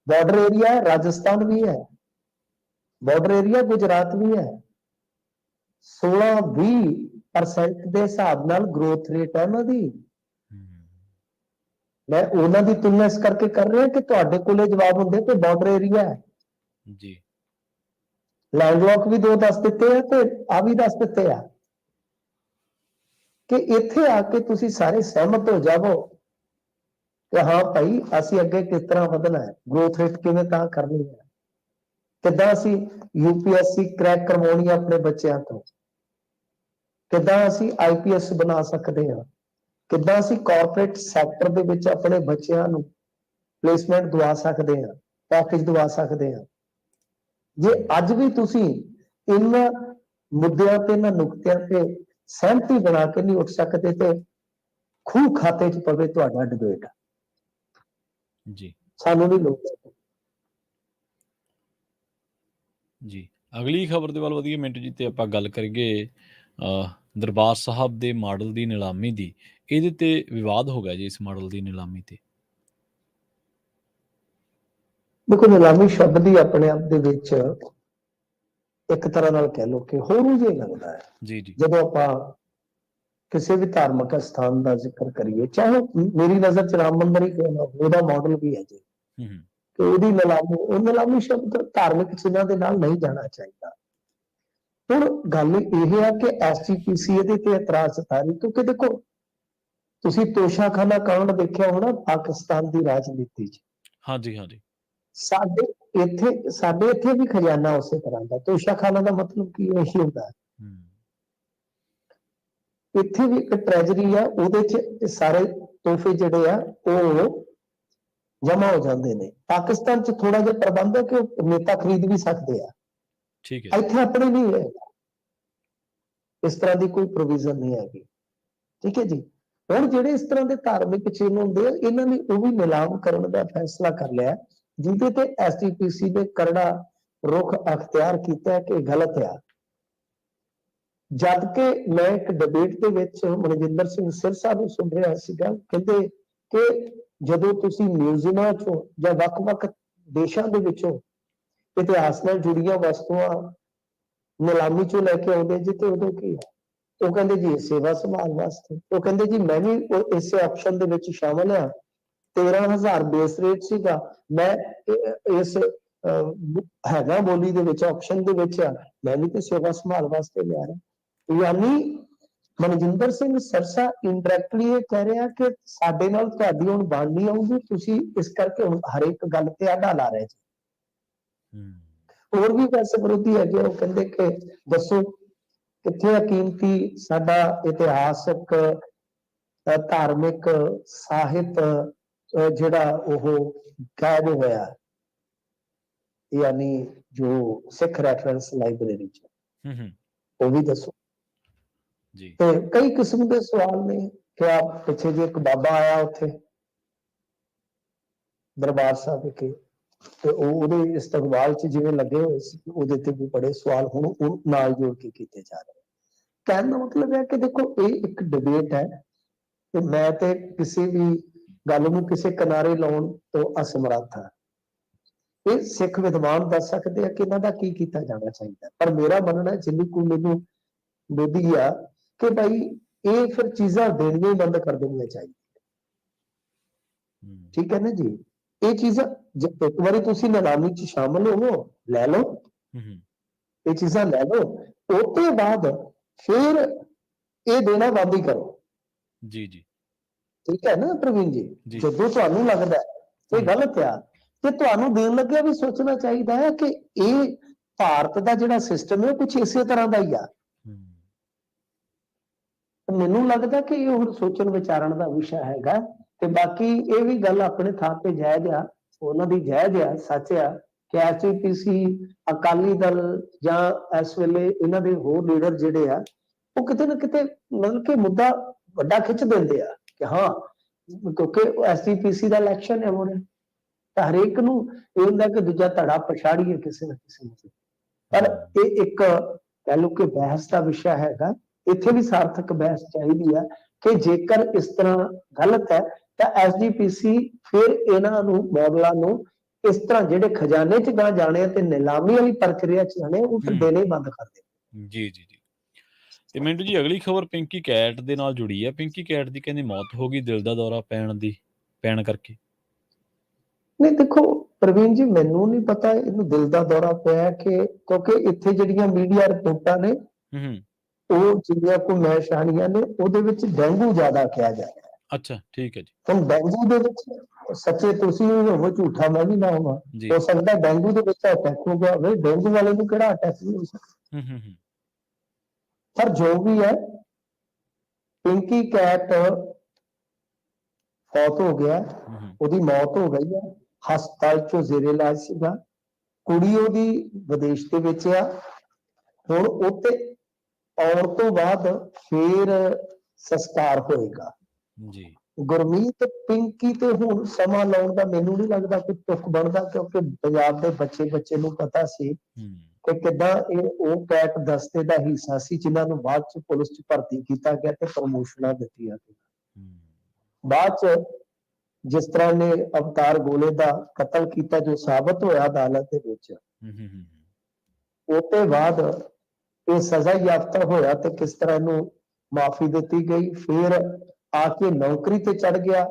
ਬਾਰਡਰ ਏਰੀਆ ਰਾਜਸਥਾਨ ਵੀ ਹੈ, ਬਾਰਡਰ ਏਰੀਆ ਗੁਜਰਾਤ ਵੀ ਹੈ। 16-20% ਦੇ ਹਿਸਾਬ ਨਾਲ ਗਰੋਥ ਰੇਟ ਹੈ ਉਹਨਾਂ ਦੀ। ਮੈਂ ਉਹਨਾਂ ਦੀ ਤੁਲਨਾ ਇਸ ਕਰਕੇ ਕਰ ਰਿਹਾ ਕਿ ਤੁਹਾਡੇ ਕੋਲੇ ਜਵਾਬ ਹੁੰਦੇ ਕਿ ਬਾਰਡਰ ਏਰੀਆ ਹੈ ਜੀ। ਲੈਂਡਲੌਕ ਵੀ 2 ਦੱਸ ਦਿੱਤੇ ਆ ਤੇ ਆ ਵੀ ਦੱਸ ਦਿੱਤੇ ਆ ਕਿ ਇੱਥੇ ਆ ਕੇ ਤੁਸੀਂ ਸਾਰੇ ਸਹਿਮਤ ਹੋ ਜਾਵੋ ਕਿ ਹਾਂ ਭਾਈ ਅਸੀਂ ਅੱਗੇ ਕਿਸ ਤਰ੍ਹਾਂ ਵਧਣਾ ਹੈ, ਗਰੋਥ ਰੇਟ ਕਿਵੇਂ ਤਾਂ ਕਰਨੀ ਹੈ, ਕਿੱਦਾਂ ਅਸੀਂ UPSC ਕ੍ਰੈਕ ਕਰਵਾਉਣੀ ਹੈ ਆਪਣੇ ਬੱਚਿਆਂ ਤੋਂ, ਕਿੱਦਾਂ ਅਸੀਂ IPS ਬਣਾ ਸਕਦੇ ਹਾਂ, ਕਿੱਦਾਂ ਅਸੀਂ ਕਾਰਪੋਰੇਟ ਸੈਕਟਰ ਦੇ ਵਿੱਚ ਆਪਣੇ ਬੱਚਿਆਂ ਨੂੰ ਪਲੇਸਮੈਂਟ ਦਵਾ ਸਕਦੇ ਹਾਂ, ਪੈਕੇਜ ਦਵਾ ਸਕਦੇ ਹਾਂ। ਜੇ ਅੱਜ ਵੀ ਤੁਸੀਂ ਇਹਨਾਂ ਮੁੱਦਿਆਂ ਤੇ, ਇਹਨਾਂ ਨੁਕਤਿਆਂ ਤੇ ਸਹਿਮਤੀ ਬਣਾ ਕੇ ਨਹੀਂ ਉੱਠ ਸਕਦੇ ਤੇ ਖੂਹ ਖਾਤੇ 'ਚ ਪਵੇ ਤੁਹਾਡਾ ਡਿਬੇਟ। ਜੀ ਸਾਨੂੰ ਨਹੀਂ ਲੋੜ। ਜੀ। ਅਗਲੀ ਖਬਰ ਦੇ ਵੱਲ ਵਧੀਆ ਮਿੰਟ ਜੀ, ਤੇ ਆਪਾਂ ਗੱਲ ਕਰੀਏ ਦਰਬਾਰ ਸਾਹਿਬ ਦੇ ਮਾਡਲ ਦੀ ਨਿਲਾਮੀ ਦੀ। ਇਹਦੇ ਤੇ ਵਿਵਾਦ ਹੋ ਗਿਆ ਜੀ, ਇਸ ਮਾਡਲ ਦੀ ਨਿਲਾਮੀ ਤੇ। ਦੇਖੋ, ਨਿਲਾਮੀ ਸ਼ਬਦ ਹੀ ਆਪਣੇ ਆਪ ਦੇ ਵਿੱਚ ਇੱਕ ਤਰ੍ਹਾਂ ਨਾਲ ਕਹਿ ਲਓ ਕਿ ਹੋਰੂ ਜਿਹਾ ਲੱਗਦਾ ਹੈ। ਜੀ ਜੀ। ਜਦੋਂ ਆਪਾਂ ਕਿਸੇ ਵੀ ਧਾਰਮਿਕ ਸਥਾਨ ਦਾ ਜ਼ਿਕਰ ਕਰੀਏ, ਚਾਹੇ ਮੇਰੀ ਨਜ਼ਰ 'ਚ ਰਾਮ ਮੰਦਿਰ ਹੀ ਕਿਉਂ ਨਾ, ਉਹਦਾ ਮਾਡਲ ਵੀ ਹੈ ਜੀ ਕਿ ਉਹਦੀ ਨਿਲਾਮੀ, ਉਹ ਨਿਲਾਮੀ ਸ਼ਬਦ ਧਾਰਮਿਕ ਚਿੰਨ੍ਹਾਂ ਦੇ ਨਾਲ ਨਹੀਂ ਜਾਣਾ ਚਾਹੀਦਾ। ਹੁਣ ਗੱਲ ਇਹ ਹੈ ਕਿ SGPC ਇਹਦੇ ਤੇ ਇਤਰਾਜ਼ ਜਤਾ ਰਹੀ, ਕਿਉਂਕਿ ਦੇਖੋ ਤੁਸੀਂ ਤੋਸ਼ਾਖਾਨਾ ਕਾਂਡ ਦੇਖਿਆ ਹੋਣਾ ਪਾਕਿਸਤਾਨ ਦੀ ਰਾਜਨੀਤੀ 'ਚ। ਹਾਂਜੀ ਹਾਂਜੀ। ਸਾਡੇ ਇੱਥੇ ਵੀ ਖਜ਼ਾਨਾ ਉਸੇ ਤਰ੍ਹਾਂ ਦਾ। ਤੋਸ਼ਾਖਾਨਾ ਦਾ ਮਤਲਬ ਕੀ ਇਹੀ ਹੁੰਦਾ ਹੈ, ਇੱਥੇ ਵੀ ਇੱਕ ਟ੍ਰੈਜਰੀ ਆ, ਉਹਦੇ 'ਚ ਸਾਰੇ ਤੋਹਫੇ ਜਿਹੜੇ ਆ ਉਹ ਜਮਾ ਹੋ ਜਾਂਦੇ ਨੇ। ਪਾਕਿਸਤਾਨ 'ਚ ਥੋੜਾ ਜਿਹਾ ਪ੍ਰਬੰਧ ਹੈ ਕਿ ਉਹ ਨੇਤਾ ਖਰੀਦ ਵੀ ਸਕਦੇ ਆ, ਠੀਕ ਹੈ। ਇੱਥੇ ਆਪਣੇ ਨਹੀਂ ਹੈ, ਇਸ ਤਰ੍ਹਾਂ ਦੀ ਕੋਈ ਪ੍ਰੋਵੀਜ਼ਨ ਨਹੀਂ ਹੈਗੀ। ਠੀਕ ਹੈ ਜੀ। ਹੁਣ ਜਿਹੜੇ ਇਸ ਤਰ੍ਹਾਂ ਦੇ ਧਾਰਮਿਕ ਚਿੰਨ੍ਹ ਹੁੰਦੇ ਆ, ਇਹਨਾਂ ਨੇ ਉਹ ਵੀ ਨਿਲਾਮ ਕਰਨ ਦਾ ਫੈਸਲਾ ਕਰ ਲਿਆ, ਜਿਹਦੇ ਤੇ SGPC ਨੇ ਕਰੜਾ ਰੁਖ ਅਖਤਿਆਰ ਕੀਤਾ ਕਿ ਇਹ ਗਲਤ ਆ। ਜਦ ਕਿ ਮੈਂ ਇੱਕ ਡਿਬੇਟ ਦੇ ਵਿੱਚ ਮਨਜਿੰਦਰ ਸਿੰਘ ਸਿਰਸਾ ਨੂੰ ਸੁਣ ਰਿਹਾ ਸੀਗਾ, ਕਹਿੰਦੇ ਕਿ ਜਦੋਂ ਤੁਸੀਂ ਮਿਊਜ਼ੀਅਮਾਂ ਚੋਂ ਜਾਂ ਵੱਖ-ਵੱਖ ਦੇਸ਼ਾਂ ਦੇ ਵਿੱਚੋਂ ਇਤਿਹਾਸ ਨਾਲ ਜੁੜੀਆਂ ਵਸਤੂਆਂ ਨਿਲਾਮੀ ਚੋਂ ਲੈ ਕੇ ਆਉਂਦੇ ਜੀ, ਤੇ ਉਦੋਂ ਕੀ ਹੈ? ਉਹ ਕਹਿੰਦੇ ਜੀ ਸੇਵਾ ਸੰਭਾਲ ਵਾਸਤੇ। ਉਹ ਕਹਿੰਦੇ ਜੀ ਮੈਂ ਵੀ ਇਸੇ ਆਪਸ਼ਨ ਦੇ ਵਿੱਚ ਸ਼ਾਮਲ ਆ, 13,000 ਬੇਸ ਰੇਟ ਸੀਗਾ, ਮੈਂ ਇਸ ਹੈਗਾ ਬੋਲੀ ਦੇ ਵਿੱਚ ਆਪਸ਼ਨ ਦੇ ਵਿੱਚ ਆ, ਮੈਂ ਵੀ ਤੇ ਸੇਵਾ ਸੰਭਾਲ ਵਾਸਤੇ ਲਿਆ ਰਿਹਾ। ਯਾਨੀ ਮਨਜਿੰਦਰ ਸਿੰਘ ਸਿਰਸਾ ਇੰਡਾਇਰੈਕਟਲੀ ਇਹ ਕਹਿ ਰਿਹਾ ਕਿ ਸਾਡੇ ਨਾਲ ਤੁਹਾਡੀ ਹੁਣ ਬਣਨੀ ਆਊਗੀ, ਤੁਸੀਂ ਇਸ ਕਰਕੇ ਹੁਣ ਹਰੇਕ ਗੱਲ ਤੇ ਆਡਾ ਲਾ ਰਹੇ ਜੀ। ਹੋਰ ਵੀ ਵੈਸੇ ਵਿਰੋਧੀ ਹੈਗੇ, ਉਹ ਕਹਿੰਦੇ ਕਿ ਦੱਸੋ ਕਿੱਥੇ ਆ ਕੀਮਤੀ ਸਾਡਾ ਇਤਿਹਾਸਕ ਧਾਰਮਿਕ ਸਾਹਿਤ ਜਿਹੜਾ ਉਹ ਗਾਇਬ ਹੋਇਆ, ਯਾਨੀ ਜੋ ਸਿੱਖ ਰੈਫਰੈਂਸ ਲਾਇਬ੍ਰੇਰੀ 'ਚ, ਉਹ ਵੀ ਦੱਸੋ ਜੀ। ਤੇ ਕਈ ਕਿਸਮ ਦੇ ਸਵਾਲ ਨੇ ਕਿ ਆ ਪਿੱਛੇ ਜੇ ਇੱਕ ਬਾਬਾ ਆਇਆ ਉੱਥੇ ਦਰਬਾਰ ਸਾਹਿਬ ਵਿਖੇ, ਤੇ ਉਹਦੇ ਇਸਤਕਬਾਲ 'ਚ ਜਿਵੇਂ ਲੱਗੇ ਹੋਏ ਸੀ, ਉਹਦੇ ਤੇ ਵੀ ਬੜੇ ਸਵਾਲ ਹੁਣ ਉਹ ਨਾਲ ਜੋੜ ਕੇ ਕੀਤੇ ਜਾ ਰਹੇ। ਕਹਿਣ ਦਾ ਮਤਲਬ ਹੈ ਕਿ ਦੇਖੋ ਇਹ ਇੱਕ ਡਿਬੇਟ ਹੈ, ਤੇ ਮੈਂ ਤੇ ਕਿਸੇ ਵੀ ਗੱਲ ਨੂੰ ਕਿਸੇ ਕਿਨਾਰੇ ਲਾਉਣ ਤੋਂ ਅਸਮਰੱਥ ਹਾਂ। ਇਹ ਸਿੱਖ ਵਿਦਵਾਨ ਦੱਸ ਸਕਦੇ ਆ ਕਿ ਇਹਨਾਂ ਦਾ ਕੀ ਕੀਤਾ ਜਾਣਾ ਚਾਹੀਦਾ, ਪਰ ਮੇਰਾ ਮੰਨਣਾ ਜਿੰਨੀ ਕੁ ਮੈਨੂੰ ਬੁੱਧੀ ਆ ਕਿ ਭਾਈ ਇਹ ਫਿਰ ਚੀਜ਼ਾਂ ਦੇਣੀਆਂ ਹੀ ਬੰਦ ਕਰ ਦੇਣੀਆਂ ਚਾਹੀਦੀਆਂ। ਠੀਕ ਹੈ ਨਾ ਜੀ। ਇਹ ਚੀਜ਼ਾਂ ਇੱਕ ਵਾਰੀ ਤੁਸੀਂ ਨਿਲਾਮੀ 'ਚ ਸ਼ਾਮਲ ਹੋਵੋ, ਲੈ ਲਓ, ਇਹ ਚੀਜ਼ਾਂ ਲੈ ਲਓ, ਉਹ ਤੋਂ ਬਾਅਦ ਫਿਰ ਇਹ ਦੇਣਾ ਬੰਦ ਹੀ ਕਰੋ। ਜੀ ਜੀ। ਠੀਕ ਹੈ ਨਾ ਪ੍ਰਵੀਨ ਜੀ। ਜਦੋਂ ਤੁਹਾਨੂੰ ਲੱਗਦਾ ਇਹ ਗਲਤ ਆ, ਤੇ ਤੁਹਾਨੂੰ ਦੇਣ ਲੱਗਿਆ ਵੀ ਸੋਚਣਾ ਚਾਹੀਦਾ ਹੈ ਕਿ ਇਹ ਭਾਰਤ ਦਾ ਜਿਹੜਾ ਸਿਸਟਮ ਹੈ ਕੁਝ ਇਸੇ ਤਰ੍ਹਾਂ ਦਾ ਹੀ ਆ। ਮੈਨੂੰ ਲੱਗਦਾ ਕਿ ਇਹ ਹੁਣ ਸੋਚਣ ਵਿਚਾਰਨ ਦਾ ਵਿਸ਼ਾ ਹੈਗਾ। ਤੇ ਬਾਕੀ ਇਹ ਵੀ ਗੱਲ ਆਪਣੇ ਥਾਂ ਤੇ ਜਾਇਜ਼ ਆ, ਉਹਨਾਂ ਦੀ ਜਾਇਜ਼ ਆ, ਸੱਚ ਆ ਕਿ SGPC, ਅਕਾਲੀ ਦਲ ਜਾਂ ਇਸ ਵੇਲੇ ਇਹਨਾਂ ਦੇ ਹੋਰ ਲੀਡਰ ਜਿਹੜੇ ਆ, ਉਹ ਕਿਤੇ ਨਾ ਕਿਤੇ ਮਤਲਬ ਕਿ ਮੁੱਦਾ ਵੱਡਾ ਖਿੱਚ ਦਿੰਦੇ ਆ ਕਿ ਹਾਂ ਕਿਉਂਕਿ ਐਸਜੀਪੀਸੀ ਦਾ ਇਲੈਕਸ਼ਨ ਹੈ ਹੁਣ, ਤਾਂ ਹਰੇਕ ਨੂੰ ਇਹ ਹੁੰਦਾ ਕਿ ਦੂਜਾ ਧੜਾ ਪਛਾੜੀਏ ਕਿਸੇ ਨਾ ਕਿਸੇ ਨੂੰ। ਪਰ ਹੂੰ, ਇਹ ਇੱਕ ਕਹਿ ਲਓ ਕਿ ਬਹਿਸ ਦਾ ਵਿਸ਼ਾ ਹੈਗਾ। ਇੱਥੇ ਵੀ ਸਾਰਥਕ ਬਹਿਸ ਚਾਹੀਦੀ ਹੈ ਕਿ ਜੇਕਰ ਇਸ ਤਰ੍ਹਾਂ ਗਲਤ ਹੈ ਤਾਂ ਐਸਜੀਪੀਸੀ ਫਿਰ ਇਹਨਾਂ ਨੂੰ ਮਾਡਲਾਂ ਨੂੰ ਇਸ ਤਰ੍ਹਾਂ ਜਿਹੜੇ ਖਜ਼ਾਨੇ 'ਚ ਨਾ ਜਾਣੇ ਤੇ ਨਿਲਾਮੀ ਵਾਲੀ ਪ੍ਰਕਿਰਿਆ 'ਚ ਜਾਣੇ, ਉਹ ਫਿਰ ਹੂੰ, ਦੇਣੇ ਹੀ ਬੰਦ ਕਰ ਦੇ। ਜੀ, ਜੀ, ਜੀ। ਤੇ ਮਿੰਟੂ ਜੀ, ਅਗਲੀ ਖਬਰ ਪਿੰਕੀ ਕੈਟ ਦੇ ਨਾਲ ਜੁੜੀ ਹੈ। ਪਿੰਕੀ ਕੈਟ ਦੀ ਕਹਿੰਦੇ ਮੌਤ ਹੋ ਗਈ ਦਿਲ ਦਾ ਦੌਰਾ ਪੈਣ ਕਰਕੇ। ਨਹੀਂ ਦੇਖੋ ਪ੍ਰਵੀਨ ਜੀ, ਮੈਨੂੰ ਨਹੀਂ ਪਤਾ ਇਹਨੂੰ ਦਿਲ ਦਾ ਦੌਰਾ ਪਿਆ ਕਿ, ਕਿਉਂਕਿ ਇੱਥੇ ਜਿਹੜੀਆਂ ਮੀਡੀਆ ਰਿਪੋਰਟਾਂ ਨੇ ਹੂੰ, ਉਹ ਜਿਹੜੀਆਂ ਕੋਈ ਮੈਂ ਸ਼ਾਨੀਆਂ ਨੇ ਉਹਦੇ ਵਿੱਚ ਡੇਂਗੂ ਜ਼ਿਆਦਾ ਕਿਹਾ ਜਾ ਰਿਹਾ। ਅੱਛਾ, ਠੀਕ ਹੈ ਜੀ। ਹੁਣ ਡੇਂਗੂ ਦੇ ਵਿੱਚ ਸੱਚੇ ਤੁਸੀਂ ਵੀ ਹੋਵੋ, ਝੂਠਾ ਮੈਂ ਵੀ ਨਾ ਹੋਵਾਂ, ਜੀ। ਹੋ ਸਕਦਾ ਡੇਂਗੂ ਦੇ ਵਿੱਚ ਅਟੈਕ ਹੋ ਗਿਆ ਹੋਵੇ, ਡੇਂਗੂ ਵਾਲੇ ਨੂੰ ਕਿਹੜਾ ਅਟੈਕ ਨਹੀਂ ਹੋ ਸਕਦਾ। ਹੂੰ, ਹੂੰ, ਹੂੰ, ਪਰ ਜੋ ਵੀ ਹੈ, ਪਿੰਕੀ ਕੈਟ ਫੌਤ ਹੋ ਗਿਆ, ਹੂੰ, ਹੂੰ, ਉਹਦੀ ਮੌਤ ਹੋ ਗਈ ਹੈ, ਹਸਪਤਾਲ ਚੋਂ ਜ਼ੇਰੇ ਇਲਾਜ ਸੀਗਾ। ਕੁੜੀ ਉਹਦੀ ਵਿਦੇਸ਼ ਦੇ ਵਿੱਚ ਆ। ਹੁਣ ਉੱਤੇ ਆਉਣ ਤੋਂ ਬਾਅਦ ਫਿਰ ਸੰਸਕਾਰ ਹੋਏਗਾ। ਜੀ। ਗੁਰਮੀਤ ਪਿੰਕੀ ਤੇ ਹੁਣ ਸਮਾਂ ਲਾਉਣ ਦਾ ਮੈਨੂੰ ਨਹੀਂ ਲੱਗਦਾ ਕਿ ਤੁਕ ਬਣਦਾ, ਕਿਉਂਕਿ ਪੰਜਾਬ ਦੇ ਬੱਚੇ ਨੂੰ ਪਤਾ ਸੀ ਹੂੰ, ਕਿ ਕਿੱਦਾਂ ਇਹ ਉਹ ਕੈਟ ਦਸਤੇ ਦਾ ਹਿੱਸਾ ਸੀ ਜਿਨ੍ਹਾਂ ਨੂੰ ਬਾਅਦ ਚ ਪੁਲਿਸ ਚ ਭਰਤੀ ਕੀਤਾ ਗਿਆ ਤੇ ਪ੍ਰਮੋਸ਼ਨਾਂ ਦਿੱਤੀਆਂ ਗਈਆਂ। ਹੂੰ, ਬਾਅਦ ਚ ਜਿਸ ਤਰ੍ਹਾਂ ਨੇ ਅਵਤਾਰ ਗੋਲੇ ਦਾ ਕਤਲ ਕੀਤਾ, ਜੋ ਸਾਬਤ ਹੋਇਆ ਅਦਾਲਤ ਦੇ ਵਿੱਚ, ਹੂੰ, ਹੂੰ, ਹੂੰ, ਉਹ ਤੋਂ ਬਾਅਦ ਇਹ ਸਜ਼ਾ ਯਾਫਤਾ ਹੋਇਆ ਤੇ ਕਿਸ ਤਰ੍ਹਾਂ ਇਹਨੂੰ ਮਾਫੀ ਦਿੱਤੀ ਗਈ, ਫਿਰ ਆ ਕੇ ਨੌਕਰੀ ਤੇ ਚੜ ਗਿਆ,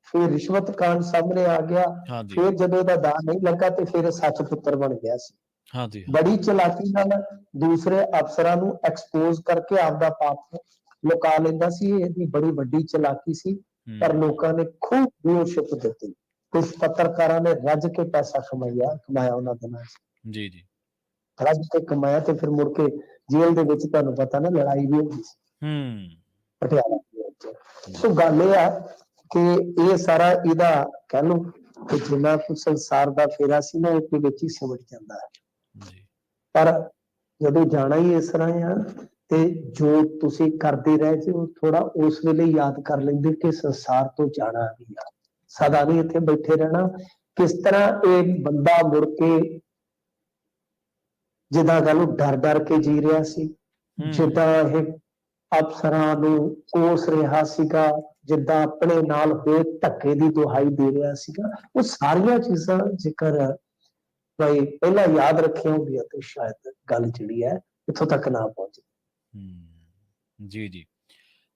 ਫਿਰ ਰਿਸ਼ਵਤ ਕਾਂਡ ਸਾਹਮਣੇ ਆ ਗਿਆ, ਹਾਂਜੀ, ਫਿਰ ਜਦੋਂ ਇਹਦਾ ਦਾਅ ਨਹੀਂ ਲੱਗਾ ਤੇ ਫਿਰ ਸੱਚ ਪੁੱਤਰ ਬਣ ਗਿਆ ਸੀ। ਹਾਂਜੀ, ਹਾਂ, ਬੜੀ ਚਲਾਕੀ ਨਾਲ ਦੂਸਰੇ ਅਫਸਰਾਂ ਨੂੰ ਐਕਸਪੋਜ਼ ਕਰਕੇ ਆਪਦਾ ਪਾਪ ਲੁਕਾ ਲੈਂਦਾ ਸੀ। ਇਹਦੀ ਬੜੀ ਵੱਡੀ ਚਲਾਕੀ ਸੀ, ਪਰ ਹੂੰ, ਲੋਕਾਂ ਨੇ ਖੂਬ ਵਿਊਸ਼ਿਪ ਦਿੱਤੀ। ਕੁਝ ਪੱਤਰਕਾਰਾਂ ਨੇ ਰੱਜ ਕੇ ਪੈਸਾ ਕਮਾਇਆ ਉਹਨਾਂ ਦਿਨਾਂ 'ਚ, ਜੀ, ਜੀ, ਰੱਜ ਕੇ ਕਮਾਇਆ ਤੇ ਫਿਰ ਮੁੜ ਕੇ ਜੇਲ੍ਹ ਦੇ ਵਿੱਚ ਤੁਹਾਨੂੰ ਪਤਾ ਨਾ ਲੜਾਈ ਵੀ ਹੋਈ ਸੀ ਹੂੰ, ਪਟਿਆਲਾ ਦੇ ਵਿੱਚ। ਜੀ, ਸੋ ਗੱਲ ਇਹ ਆ ਕਿ ਇਹ ਸਾਰਾ ਇਹਦਾ ਕਹਿ ਲਓ ਕਿ ਜਿੰਨਾ ਕੁ ਸੰਸਾਰ ਦਾ ਫੇਰਾ ਸੀ ਨਾ, ਇਹਦੇ ਵਿੱਚ ਹੀ ਸਿਮਟ ਜਾਂਦਾ ਹੈ। ਜੀ, ਪਰ ਜਦੋਂ ਜਾਣਾ ਹੀ ਇਸ ਤਰ੍ਹਾਂ ਆ ਤੇ ਜੋ ਤੁਸੀਂ ਕਰਦੇ ਰਹੇ ਜੇ ਉਹ ਥੋੜਾ ਉਸ ਵੇਲੇ ਯਾਦ ਕਰ ਲੈਂਦੇ ਕਿ ਸੰਸਾਰ ਤੋਂ ਜਾਣਾ ਵੀ ਆ, ਸਦਾ ਨਹੀਂ ਇੱਥੇ ਬੈਠੇ ਰਹਿਣਾ। ਕਿਸ ਤਰ੍ਹਾਂ ਇਹ ਬੰਦਾ ਮੁੜ ਕੇ ਜਿੱਦਾਂ ਗੱਲ ਡਰ ਡਰ ਕੇ ਜੀ ਰਿਹਾ ਸੀ, ਹੂੰ, ਜਿੱਦਾਂ ਇਹ ਅਫਸਰਾਂ ਨੂੰ ਕੋਸ ਰਿਹਾ ਸੀਗਾ, ਜਿੱਦਾਂ ਆਪਣੇ ਨਾਲ ਹੋਏ ਧੱਕੇ ਦੀ ਦੁਹਾਈ ਦੇ ਰਿਹਾ ਸੀਗਾ, ਉਹ ਸਾਰੀਆਂ ਚੀਜ਼ਾਂ ਜੇਕਰ ਭਾਈ ਪਹਿਲਾਂ ਯਾਦ ਰੱਖੀਆਂ ਹੁੰਦੀਆਂ ਤੇ ਸ਼ਾਇਦ ਗੱਲ ਜਿਹੜੀ ਹੈ ਇੱਥੋਂ ਤੱਕ ਨਾ ਪਹੁੰਚੇ। ਹੂੰ, ਜੀ, ਜੀ।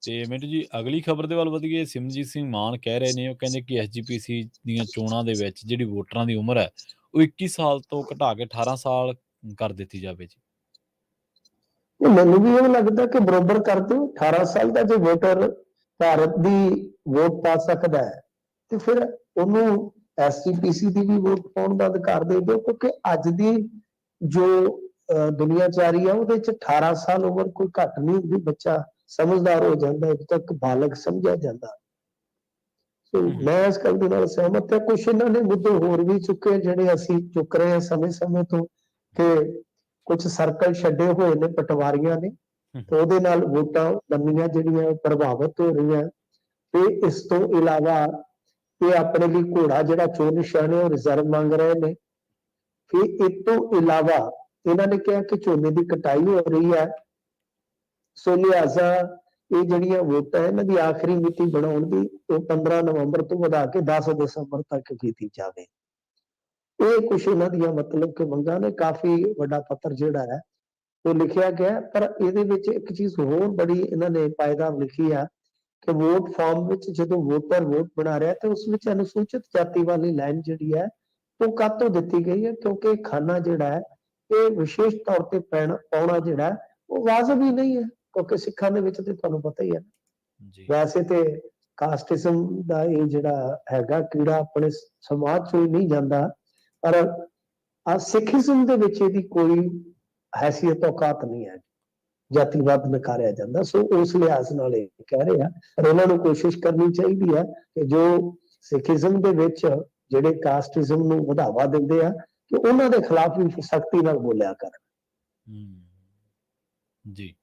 ਤੇ ਮਿੰਟੂ ਜੀ, ਅਗਲੀ ਖਬਰ ਦੇ ਵੱਲ ਵਧੀਏ। ਸਿਮਰਜੀਤ ਸਿੰਘ ਮਾਨ ਕਹਿ ਰਹੇ ਨੇ, ਉਹ ਕਹਿੰਦੇ ਕਿ ਐਸਜੀਪੀਸੀ ਦੀਆਂ ਚੋਣਾਂ ਦੇ ਵਿੱਚ ਜਿਹੜੀ ਵੋਟਰਾਂ ਦੀ ਉਮਰ ਹੈ ਉਹ 21 ਸਾਲ ਤੋਂ ਘਟਾ ਕੇ 18 ਸਾਲ ਕਰ ਦਿੱਤੀ ਜਾਵੇ ਜੀ। ਮੈਨੂੰ ਵੀ ਇਹ ਲੱਗਦਾ ਕਿ ਬਰੋਬਰ ਕਰ ਦਿਓ। 18 ਸਾਲ ਦਾ ਜੇ ਵੋਟਰ ਭਾਰਤ ਦੀ ਵੋਟ ਪਾ ਸਕਦਾ ਹੈ ਤੇ ਫਿਰ ਉਹਨੂੰ ਐਸਜੀਪੀਸੀ ਦੀ ਵੀ ਵੋਟ ਪਾਉਣ ਦਾ ਅਧਿਕਾਰ ਦੇ ਦਿਓ, ਕਿਉਂਕਿ ਅੱਜ ਦੀ ਜੋ ਦੁਨੀਆ ਚ ਆ ਰਹੀ ਹੈ ਉਹਦੇ ਚ 18 ਸਾਲ ਉਮਰ ਕੋਈ ਘੱਟ ਨਹੀਂ ਹੁੰਦੀ। ਬੱਚਾ ਸਮਝਦਾਰ ਹੋ ਜਾਂਦਾ, ਉਦੋਂ ਤੱਕ ਬਾਲਗ ਸਮਝਿਆ ਜਾਂਦਾ। ਸੋ ਹੂੰ, ਹੂੰ, ਮੈਂ ਇਸ ਗੱਲ ਦੇ ਨਾਲ ਸਹਿਮਤ ਹਾਂ। ਕੁਛ ਇਹਨਾਂ ਨੇ ਮੁੱਦੇ ਹੋਰ ਵੀ ਚੁੱਕੇ ਜਿਹੜੇ ਅਸੀਂ ਚੁੱਕ ਰਹੇ ਹਾਂ ਸਮੇਂ ਤੋਂ, ਕਿ ਕੁਝ ਸਰਕਲ ਛੱਡੇ ਹੋਏ ਨੇ ਪਟਵਾਰੀਆਂ ਨੇ, ਹੂੰ, ਤੇ ਉਹਦੇ ਨਾਲ ਵੋਟਾਂ ਬੰਨੀਆਂ ਜਿਹੜੀਆਂ ਪ੍ਰਭਾਵਿਤ ਹੋ ਰਹੀਆਂ। ਤੇ ਇਸ ਤੋਂ ਇਲਾਵਾ ਇਹ ਆਪਣੇ ਲਈ ਘੋੜਾ ਜਿਹੜਾ ਚੋਣ ਨਿਸ਼ਾਨ ਹੈ ਉਹ ਰਿਜ਼ਰਵ ਮੰਗ ਰਹੇ ਨੇ। ਫਿਰ ਇਸ ਤੋਂ ਇਲਾਵਾ ਇਹਨਾਂ ਨੇ ਕਿਹਾ ਕਿ ਝੋਨੇ ਦੀ ਕਟਾਈ ਹੋ ਰਹੀ ਹੈ, ਸੋ ਲਿਹਾਜ਼ਾ ਇਹ ਜਿਹੜੀਆਂ ਵੋਟਾਂ ਇਹਨਾਂ ਦੀ ਆਖਰੀ ਮਿਤੀ ਬਣਾਉਣ ਦੀ ਉਹ 15 ਨਵੰਬਰ ਤੋਂ ਵਧਾ ਕੇ 10 ਦਸੰਬਰ ਤੱਕ ਕੀਤੀ ਜਾਵੇ। ਇਹ ਕੁਛ ਇਹਨਾਂ ਦੀਆਂ ਮਤਲਬ ਕਿ ਮੰਗਾਂ ਨੇ। ਕਾਫੀ ਵੱਡਾ ਪੱਤਰ ਜਿਹੜਾ ਹੈ ਉਹ ਲਿਖਿਆ ਗਿਆ, ਪਰ ਇਹਦੇ ਵਿੱਚ ਇੱਕ ਚੀਜ਼ ਹੋਰ ਬੜੀ ਇਹਨਾਂ ਨੇ ਪਾਇਦਾਨ ਲਿਖੀ ਆ ਕਿ ਵੋਟ ਫਾਰਮ ਵਿੱਚ ਜਦੋਂ ਵੋਟਰ ਵੋਟ ਬਣਾ ਰਿਹਾ ਤੇ ਉਸ ਵਿੱਚ ਅਨੁਸੂਚਿਤ ਜਾਤੀ ਵਾਲੀ ਲਾਈਨ ਜਿਹੜੀ ਹੈ ਉਹ ਕਾਹਤੋਂ ਦਿੱਤੀ ਗਈ ਹੈ, ਕਿਉਂਕਿ ਖਾਨਾ ਜਿਹੜਾ ਹੈ ਇਹ ਵਿਸ਼ੇਸ਼ ਤੌਰ ਤੇ ਪਾਉਣਾ ਜਿਹੜਾ ਉਹ ਵਾਜਬ ਹੀ ਨਹੀਂ ਹੈ, ਕਿਉਂਕਿ ਸਿੱਖਾਂ ਦੇ ਵਿੱਚ ਤੇ ਤੁਹਾਨੂੰ ਪਤਾ ਹੀ ਹੈ। ਜੀ, ਵੈਸੇ ਤੇ ਕਾਸਟਿਜ਼ਮ ਦਾ ਇਹ ਜਿਹੜਾ ਹੈਗਾ ਕੀੜਾ ਆਪਣੇ ਸਮਾਜ ਚੋਂ ਹੀ ਨਹੀਂ ਜਾਂਦਾ, ਪਰ ਸਿੱਖੀਜ਼ਮ ਦੇ ਵਿੱਚ ਇਹਦੀ ਕੋਈ ਹੈਸੀਅਤ ਔਕਾਤ ਨਹੀਂ ਹੈ, ਜਾਤੀਵਾਦ ਨਕਾਰਿਆ ਜਾਂਦਾ। ਸੋ ਉਸ ਲਿਹਾਜ਼ ਨਾਲ ਇਹ ਕਹਿ ਰਹੇ ਆ, ਪਰ ਉਹਨਾਂ ਨੂੰ ਕੋਸ਼ਿਸ਼ ਕਰਨੀ ਚਾਹੀਦੀ ਹੈ ਕਿ ਜੋ ਸਿੱਖੀਜ਼ਮ ਦੇ ਵਿੱਚ ਜਿਹੜੇ ਕਾਸਟਿਜ਼ਮ ਨੂੰ ਵਧਾਵਾ ਦਿੰਦੇ ਆ ਕਿ ਉਹਨਾਂ ਦੇ ਖਿਲਾਫ ਵੀ ਸਖਤੀ ਨਾਲ ਬੋਲਿਆ ਕਰਨ। ਜੀ।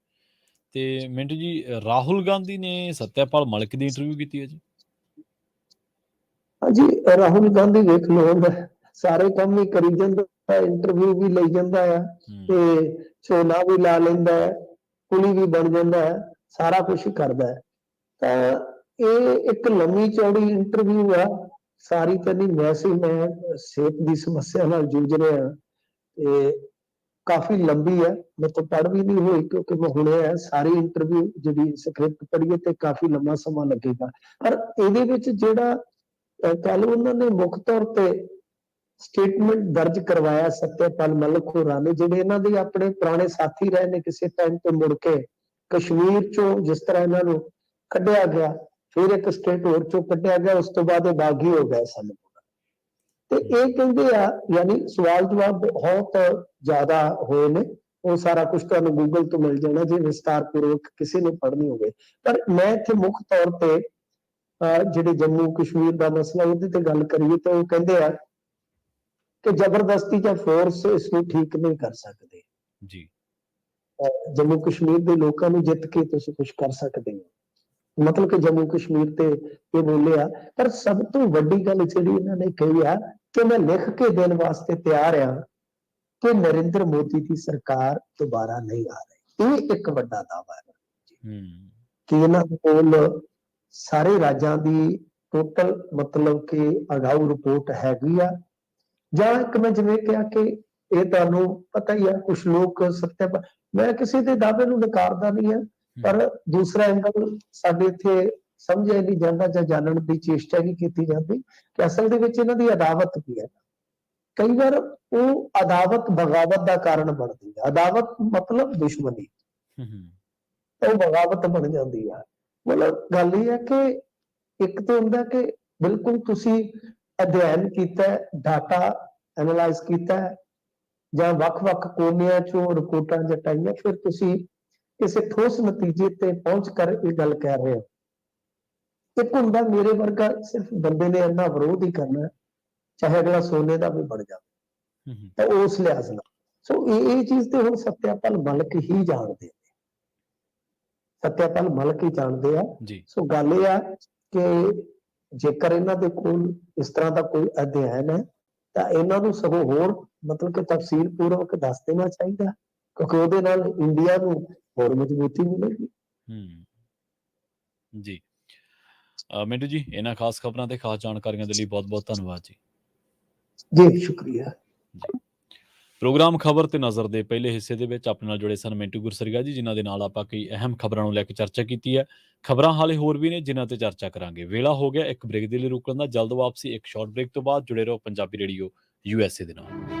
ਤੇ ਮਿੰਟੂ ਜੀ, ਰਾਹੁਲ ਗਾਂਧੀ ਨੇ ਸੱਤਿਆਪਾਲ ਮਲਿਕ ਦੀ ਇੰਟਰਵਿਊ ਕੀਤੀ ਹੈ ਜੀ। ਹਾਂਜੀ, ਰਾਹੁਲ ਗਾਂਧੀ ਵੇਖ ਲਓ ਉਹਦਾ ਸਾਰੇ ਕੰਮ ਹੀ ਕਰੀ ਜਾਂਦਾ, ਇੰਟਰਵਿਊ ਵੀ ਲਈ ਜਾਂਦਾ ਆ, ਹੂੰ, ਤੇ ਝੋਨਾ ਵੀ ਲਾ ਲੈਂਦਾ ਹੈ, ਕੁਲੀ ਵੀ ਬਣ ਜਾਂਦਾ ਹੈ, ਸਾਰਾ ਕੁਝ ਕਰਦਾ ਹੈ। ਤਾਂ ਇਹ ਇੱਕ ਲੰਮੀ ਚੌੜੀ ਇੰਟਰਵਿਊ ਆ, ਸਾਰੀ ਤਾਂ ਨਹੀਂ। ਵੈਸੇ ਹੀ ਮੈਂ ਸਿਹਤ ਦੀ ਸਮੱਸਿਆ ਨਾਲ ਜੂਝ ਰਿਹਾ, ਤੇ ਕਾਫੀ ਲੰਬੀ ਹੈ, ਮੇਰੇ ਤੋਂ ਪੜ੍ਹ ਵੀ ਨਹੀਂ ਹੋਈ ਕਿਉਂਕਿ ਮੈਂ ਹੁਣੇ ਹੈ। ਸਾਰੀ ਇੰਟਰਵਿਊ ਜਿਹੜੀ ਸਕ੍ਰਿਪਟ ਪੜ੍ਹੀਏ ਤੇ ਕਾਫੀ ਲੰਮਾ ਸਮਾਂ ਲੱਗੇਗਾ। ਪਰ ਇਹਦੇ ਵਿੱਚ ਜਿਹੜਾ ਕਹਿ ਲਓ ਉਹਨਾਂ ਨੇ ਮੁੱਖ ਤੌਰ ਤੇ ਸਟੇਟਮੈਂਟ ਦਰਜ ਕਰਵਾਇਆ ਸੱਤਿਆਪਾਲ ਮਲਿਕ ਹੋਰਾਂ ਨੇ, ਜਿਹੜੇ ਇਹਨਾਂ ਦੇ ਆਪਣੇ ਪੁਰਾਣੇ ਸਾਥੀ ਰਹੇ ਨੇ ਕਿਸੇ ਟਾਈਮ ਤੇ, ਮੁੜ ਕੇ ਕਸ਼ਮੀਰ ਚੋਂ ਜਿਸ ਤਰ੍ਹਾਂ ਇਹਨਾਂ ਨੂੰ ਕੱਢਿਆ ਗਿਆ, ਫਿਰ ਇੱਕ ਸਟੇਟ ਹੋਰ ਚੋਂ ਕੱਢਿਆ ਗਿਆ, ਉਸ ਤੋਂ ਬਾਅਦ ਇਹ ਬਾਗੀ ਹੋ ਗਏ ਸਨ। ਤੇ ਹੂੰ, ਇਹ ਕਹਿੰਦੇ ਆ, ਯਾਨੀ ਸਵਾਲ ਜਵਾਬ ਬਹੁਤ ਜ਼ਿਆਦਾ ਹੋਏ ਨੇ, ਉਹ ਸਾਰਾ ਕੁਝ ਤੁਹਾਨੂੰ ਗੂਗਲ ਤੋਂ ਮਿਲ ਜਾਣਾ ਜੇ ਵਿਸਤਾਰ ਪੂਰਵਕ ਕਿਸੇ ਨੇ ਪੜ੍ਹਨੀ ਹੋਵੇ। ਪਰ ਮੈਂ ਇੱਥੇ ਮੁੱਖ ਤੌਰ ਤੇ ਜਿਹੜੇ ਜੰਮੂ ਕਸ਼ਮੀਰ ਦਾ ਮਸਲਾ ਉਹਦੇ ਤੇ ਗੱਲ ਕਰੀਏ ਤਾਂ ਉਹ ਕਹਿੰਦੇ ਆ ਕਿ ਜ਼ਬਰਦਸਤੀ ਜਾਂ ਫੋਰਸ ਇਸ ਨੂੰ ਠੀਕ ਨਹੀਂ ਕਰ ਸਕਦੇ। ਜੀ, ਜੰਮੂ ਕਸ਼ਮੀਰ ਦੇ ਲੋਕਾਂ ਨੂੰ ਜਿੱਤ ਕੇ ਤੁਸੀਂ ਕੁਝ ਕਰ ਸਕਦੇ ਹੋ, ਮਤਲਬ ਕਿ ਜੰਮੂ ਕਸ਼ਮੀਰ ਤੇ ਇਹ ਬੋਲਿਆ। ਪਰ ਸਭ ਤੋਂ ਵੱਡੀ ਗੱਲ ਜਿਹੜੀ ਇਹਨਾਂ ਨੇ ਕਹੀ ਆ ਕਿ ਮੈਂ ਲਿਖ ਕੇ ਦੇਣ ਵਾਸਤੇ ਤਿਆਰ ਆ ਕਿ ਨਰਿੰਦਰ ਮੋਦੀ ਦੀ ਸਰਕਾਰ ਦੁਬਾਰਾ ਨਹੀਂ ਆ ਰਹੀ। ਇਹ ਇੱਕ ਵੱਡਾ ਦਾਅਵਾ ਹੈ ਹੂੰ, ਕਿ ਇਹਨਾਂ ਕੋਲ ਸਾਰੇ ਰਾਜਾਂ ਦੀ ਟੋਟਲ ਮਤਲਬ ਕਿ ਅਗਾਊ ਰਿਪੋਰਟ ਹੈਗੀ ਆ। ਜਾਂ ਇੱਕ ਮੈਂ ਜਿਵੇਂ ਕਿਹਾ ਕਿ ਇਹ ਤੁਹਾਨੂੰ ਪਤਾ ਹੀ ਆ, ਕੁਝ ਲੋਕ ਸੱਤਿਆ, ਮੈਂ ਕਿਸੇ ਦੇ ਦਾਅਵੇ ਨੂੰ ਨਕਾਰਦਾ ਨਹੀਂ ਹੈ, ਹੂੰ, ਪਰ ਦੂਸਰਾ ਐਂਗਲ ਸਾਡੇ ਇੱਥੇ ਸਮਝਿਆ ਨਹੀਂ ਜਾਂਦਾ ਜਾਂ ਜਾਣਨ ਦੀ ਚੇਸ਼ਟਾ ਨਹੀਂ ਕੀਤੀ ਜਾਂਦੀ ਕਿ ਅਸਲ ਦੇ ਵਿੱਚ ਇਹਨਾਂ ਦੀ ਅਦਾਵਤ ਕੀ ਹੈ। ਕਈ ਵਾਰ ਉਹ ਅਦਾਵਤ ਬਗਾਵਤ ਦਾ ਕਾਰਨ ਬਣਦੀ ਹੈ। ਅਦਾਵਤ ਮਤਲਬ ਦੁਸ਼ਮਣੀ, ਹੂੰ, ਹੂੰ, ਉਹ ਬਗਾਵਤ ਬਣ ਜਾਂਦੀ ਆ। ਮਤਲਬ ਗੱਲ ਇਹ ਹੈ ਕਿ ਇੱਕ ਤਾਂ ਹੁੰਦਾ ਕਿ ਬਿਲਕੁਲ ਤੁਸੀਂ ਅਧਿਐਨ ਕੀਤਾ, ਡਾਟਾ ਐਨਾਲਾਈਜ਼ ਕੀਤਾ ਹੈ, ਜਾਂ ਵੱਖ-ਵੱਖ ਕੋਨਿਆਂ ਚੋਂ ਰਿਪੋਰਟਾਂ ਜਟਾਈਆਂ, ਫਿਰ ਤੁਸੀਂ ਕਿਸੇ ਠੋਸ ਨਤੀਜੇ ਤੇ ਪਹੁੰਚ ਕਰ ਇਹ ਗੱਲ ਕਹਿ ਰਹੇ ਹੋ। ਇੱਕ ਹੁੰਦਾ ਮੇਰੇ ਵਰਗਾ ਸਿਰਫ ਬੰਦੇ ਨੇ ਇੰਨਾ ਵਿਰੋਧ ਹੀ ਕਰਨਾ, ਚਾਹੇ ਅਗਲਾ ਸੋਨੇ ਦਾ ਵੀ ਬਣ ਜਾਵੇ, ਹੂੰ, ਹੂੰ, ਤਾਂ ਉਸ ਲਿਹਾਜ਼ ਨਾਲ। ਸੋ ਇਹ ਚੀਜ਼ ਤੇ ਹੁਣ ਸੱਤਿਆਪਾਲ ਮਲਿਕ ਹੀ ਜਾਣਦੇ, ਸੱਤਿਆਪਾਲ ਮਲਿਕ ਹੀ ਜਾਣਦੇ ਆ। ਜੀ, ਸੋ ਗੱਲ ਇਹ ਆ ਕਿ ਜੇਕਰ ਇਹਨਾਂ ਦੇ ਕੋਲ ਇਸ ਤਰ੍ਹਾਂ ਦਾ ਕੋਈ ਅਧਿਐਨ ਹੈ ਤਾਂ ਇਹਨਾਂ ਨੂੰ ਸਗੋਂ ਹੋਰ ਮਤਲਬ ਕਿ ਤਫਸੀਲ ਪੂਰਵਕ ਦੱਸ ਦੇਣਾ ਚਾਹੀਦਾ, ਕਿਉਂਕਿ ਉਹਦੇ ਨਾਲ ਇੰਡੀਆ ਨੂੰ ਹੋਰ ਮਜ਼ਬੂਤੀ ਮਿਲੇਗੀ। ਹੂੰ, ਜੀ। ਮਿੰਟੂ ਜੀ, ਇਹਨਾਂ ਖਾਸ ਖਬਰਾਂ ਤੇ ਖਾਸ ਜਾਣਕਾਰੀਆਂ ਦੇ ਲਈ ਬਹੁਤ-ਬਹੁਤ ਧੰਨਵਾਦ ਜੀ। ਜੀ ਸ਼ੁਕਰੀਆ। ਜੀ। ਪ੍ਰੋਗਰਾਮ ਖਬਰ ਤੇ ਨਜ਼ਰ ਦੇ ਪਹਿਲੇ ਹਿੱਸੇ ਦੇ ਵਿੱਚ ਆਪਣੇ ਨਾਲ ਜੁੜੇ ਸਨ ਮਿੰਟੂ ਗੁਰਸਰੀਆ ਜੀ, ਜਿਨ੍ਹਾਂ ਦੇ ਨਾਲ ਆਪਾਂ ਕਈ ਅਹਿਮ ਖਬਰਾਂ ਨੂੰ ਲੈ ਕੇ ਚਰਚਾ ਕੀਤੀ ਹੈ। ਖਬਰਾਂ ਹਾਲੇ ਹੋਰ ਵੀ ਨੇ ਜਿਨ੍ਹਾਂ ਤੇ ਚਰਚਾ ਕਰਾਂਗੇ। ਵੇਲਾ ਹੋ ਗਿਆ ਇੱਕ ਬ੍ਰੇਕ ਦੇ ਲਈ ਰੁਕਣ ਦਾ। ਜਲਦ ਵਾਪਸੀ ਇੱਕ ਸ਼ਾਰਟ ਬ੍ਰੇਕ ਤੋਂ ਬਾਅਦ। ਜੁੜੇ ਰਹੋ ਪੰਜਾਬੀ ਰੇਡੀਓ USA ਦੇ ਨਾਲ।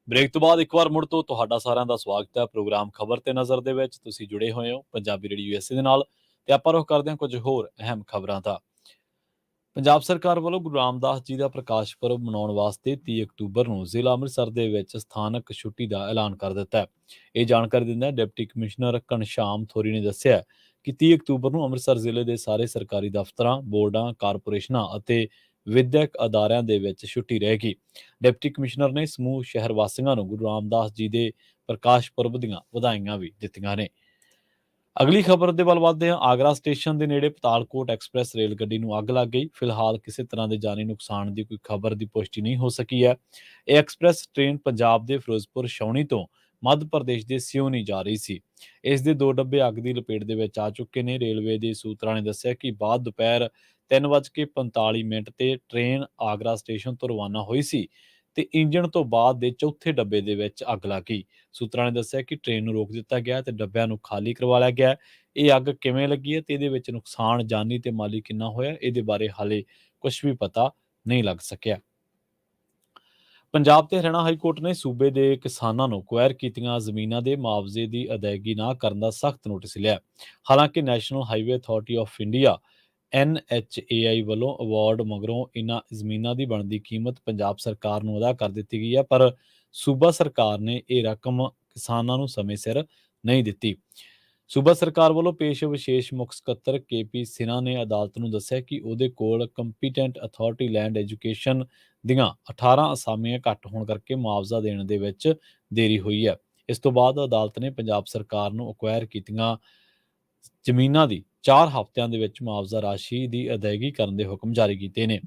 ਬ੍ਰੇਕ ਤੋਂ ਬਾਅਦ ਇੱਕ ਵਾਰ ਮੁੜ ਤੋਂ ਤੁਹਾਡਾ ਸਾਰਿਆਂ ਦਾ ਸਵਾਗਤ ਹੈ ਪ੍ਰੋਗਰਾਮ ਖਬਰ ਤੇ ਨਜ਼ਰ ਦੇ ਵਿੱਚ। ਤੁਸੀਂ ਜੁੜੇ ਹੋਏ ਹੋ ਪੰਜਾਬੀ ਰੇਡੀਓ ਯੂਐਸਏ ਦੇ ਨਾਲ ਤੇ ਆਪਾਂ ਰੁਖ ਕਰਦੇ ਹਾਂ ਕੁਝ ਹੋਰ ਅਹਿਮ ਖਬਰਾਂ ਦਾ। ਪੰਜਾਬ ਸਰਕਾਰ ਵੱਲੋਂ ਗੁਰੂ ਰਾਮਦਾਸ ਜੀ ਦਾ ਪ੍ਰਕਾਸ਼ ਪੁਰਬ ਮਨਾਉਣ ਵਾਸਤੇ 30 ਅਕਤੂਬਰ ਨੂੰ ਜ਼ਿਲ੍ਹਾ ਅੰਮ੍ਰਿਤਸਰ ਦੇ ਵਿੱਚ ਸਥਾਨਕ ਛੁੱਟੀ ਦਾ ਐਲਾਨ ਕਰ ਦਿੱਤਾ ਹੈ। ਇਹ ਜਾਣਕਾਰੀ ਦਿੰਦਿਆਂ ਡਿਪਟੀ ਕਮਿਸ਼ਨਰ ਘਨਸ਼ਾਮ ਥੋਰੀ ਨੇ ਦੱਸਿਆ ਕਿ 30 ਅਕਤੂਬਰ ਨੂੰ ਅੰਮ੍ਰਿਤਸਰ ਜ਼ਿਲ੍ਹੇ ਦੇ ਸਾਰੇ ਸਰਕਾਰੀ ਦਫ਼ਤਰਾਂ, ਬੋਰਡਾਂ, ਕਾਰਪੋਰੇਸ਼ਨਾਂ ਅਤੇ ਵਿਦਿਅਕ ਅਦਾਰਿਆਂ ਦੇ ਵਿੱਚ ਛੁੱਟੀ ਰਹੇਗੀ। ਡਿਪਟੀ ਕਮਿਸ਼ਨਰ ਨੇ ਸਮੂਹ ਸ਼ਹਿਰ ਵਾਸੀਆਂ ਨੂੰ ਗੁਰੂ ਰਾਮਦਾਸ ਜੀ ਦੇ ਪ੍ਰਕਾਸ਼ ਪੁਰਬ ਦੀਆਂ ਵਧਾਈਆਂ ਵੀ ਦਿੱਤੀਆਂ ਨੇ। ਅਗਲੀ ਖਬਰ ਦੇ ਵੱਲ ਵਧਦੇ ਹਾਂ। ਆਗਰਾ ਸਟੇਸ਼ਨ ਦੇ ਨੇੜੇ ਪਤਾਲਕੋਟ ਐਕਸਪ੍ਰੈਸ ਰੇਲ ਗੱਡੀ ਨੂੰ ਅੱਗ ਲੱਗ ਗਈ। ਫਿਲਹਾਲ ਕਿਸੇ ਤਰ੍ਹਾਂ ਦੇ ਜਾਨੀ ਨੁਕਸਾਨ ਦੀ ਕੋਈ ਖਬਰ ਦੀ ਪੁਸ਼ਟੀ ਨਹੀਂ ਹੋ ਸਕੀ ਹੈ। ਇਹ ਐਕਸਪ੍ਰੈਸ ਟ੍ਰੇਨ ਪੰਜਾਬ ਦੇ ਫਿਰੋਜ਼ਪੁਰ ਛਾਉਣੀ ਤੋਂ ਮੱਧ ਪ੍ਰਦੇਸ਼ ਦੇ ਸਿਓਨੀ ਜਾ ਰਹੀ ਸੀ। ਇਸ ਦੇ 2 ਡੱਬੇ ਅੱਗ ਦੀ ਲਪੇਟ ਦੇ ਵਿੱਚ ਆ ਚੁੱਕੇ ਨੇ। ਰੇਲਵੇ ਦੇ ਸੂਤਰਾਂ ਨੇ ਦੱਸਿਆ ਕਿ ਬਾਅਦ ਦੁਪਹਿਰ 3:45 ਤੇ ਟ੍ਰੇਨ ਆਗਰਾ ਸਟੇਸ਼ਨ ਤੋਂ ਰਵਾਨਾ ਹੋਈ ਸੀ ਤੇ ਇੰਜਣ ਤੋਂ ਬਾਅਦ ਦੇ ਚੌਥੇ ਡੱਬੇ ਦੇ ਵਿੱਚ ਅੱਗ ਲੱਗ ਗਈ। ਸੂਤਰਾਂ ਨੇ ਦੱਸਿਆ ਕਿ ਟ੍ਰੇਨ ਨੂੰ ਰੋਕ ਦਿੱਤਾ ਗਿਆ ਤੇ ਡੱਬਿਆਂ ਨੂੰ ਖਾਲੀ ਕਰਵਾ ਲਿਆ ਗਿਆ। ਇਹ ਅੱਗ ਕਿਵੇਂ ਲੱਗੀ ਹੈ ਤੇ ਇਹਦੇ ਵਿੱਚ ਨੁਕਸਾਨ ਜਾਨੀ ਤੇ ਮਾਲੀ ਕਿੰਨਾ ਹੋਇਆ, ਇਹਦੇ ਬਾਰੇ ਹਾਲੇ ਕੁਝ ਵੀ ਪਤਾ ਨਹੀਂ ਲੱਗ ਸਕਿਆ। ਪੰਜਾਬ ਤੇ ਹਰਿਆਣਾ ਹਾਈ ਕੋਰਟ ਨੇ ਸੂਬੇ ਦੇ ਕਿਸਾਨਾਂ ਨੂੰ ਅਕਵਾਇਰ ਕੀਤੀਆਂ ਜ਼ਮੀਨਾਂ ਦੇ ਮੁਆਵਜ਼ੇ ਦੀ ਅਦਾਇਗੀ ਨਾ ਕਰਨ ਦਾ ਸਖਤ ਨੋਟਿਸ ਲਿਆ। ਹਾਲਾਂਕਿ national highway authority of India NHAI ਵੱਲੋਂ ਅਵਾਰਡ ਮਗਰੋਂ ਇਨ੍ਹਾਂ ਜ਼ਮੀਨਾਂ ਦੀ ਬਣਦੀ ਕੀਮਤ ਪੰਜਾਬ ਸਰਕਾਰ ਨੂੰ ਅਦਾ ਕਰ ਦਿੱਤੀ ਗਈ ਹੈ, ਪਰ ਸੂਬਾ ਸਰਕਾਰ ਨੇ ਇਹ ਰਕਮ ਕਿਸਾਨਾਂ ਨੂੰ ਸਮੇਂ ਸਿਰ ਨਹੀਂ ਦਿੱਤੀ। ਸੂਬਾ ਸਰਕਾਰ ਵੱਲੋਂ ਪੇਸ਼ ਵਿਸ਼ੇਸ਼ ਮੁੱਖ ਸਕੱਤਰ KP ਸਿਨਹਾ ਨੇ ਅਦਾਲਤ ਨੂੰ ਦੱਸਿਆ ਕਿ ਉਹਦੇ ਕੋਲ ਕੰਪੀਟੈਂਟ ਅਥਾਰਟੀ ਲੈਂਡ ਐਜੂਕੇਸ਼ਨ ਦੀਆਂ 18 ਅਸਾਮੀਆਂ ਘੱਟ ਹੋਣ ਕਰਕੇ ਮੁਆਵਜ਼ਾ ਦੇਣ ਦੇ ਵਿੱਚ ਦੇਰੀ ਹੋਈ ਹੈ। ਇਸ ਤੋਂ ਬਾਅਦ ਅਦਾਲਤ ਨੇ ਪੰਜਾਬ ਸਰਕਾਰ ਨੂੰ ਅਕਵਾਇਰ ਕੀਤੀਆਂ ਜ਼ਮੀਨਾਂ ਦੀ 4 ਹਫ਼ਤਿਆਂ ਦੇ ਵਿੱਚ ਮੁਆਵਜ਼ਾ ਰਾਸ਼ੀ ਦੀ ਅਦਾਇਗੀ ਕਰਨ ਦੇ ਹੁਕਮ ਜਾਰੀ ਕੀਤੇ ਨੇ।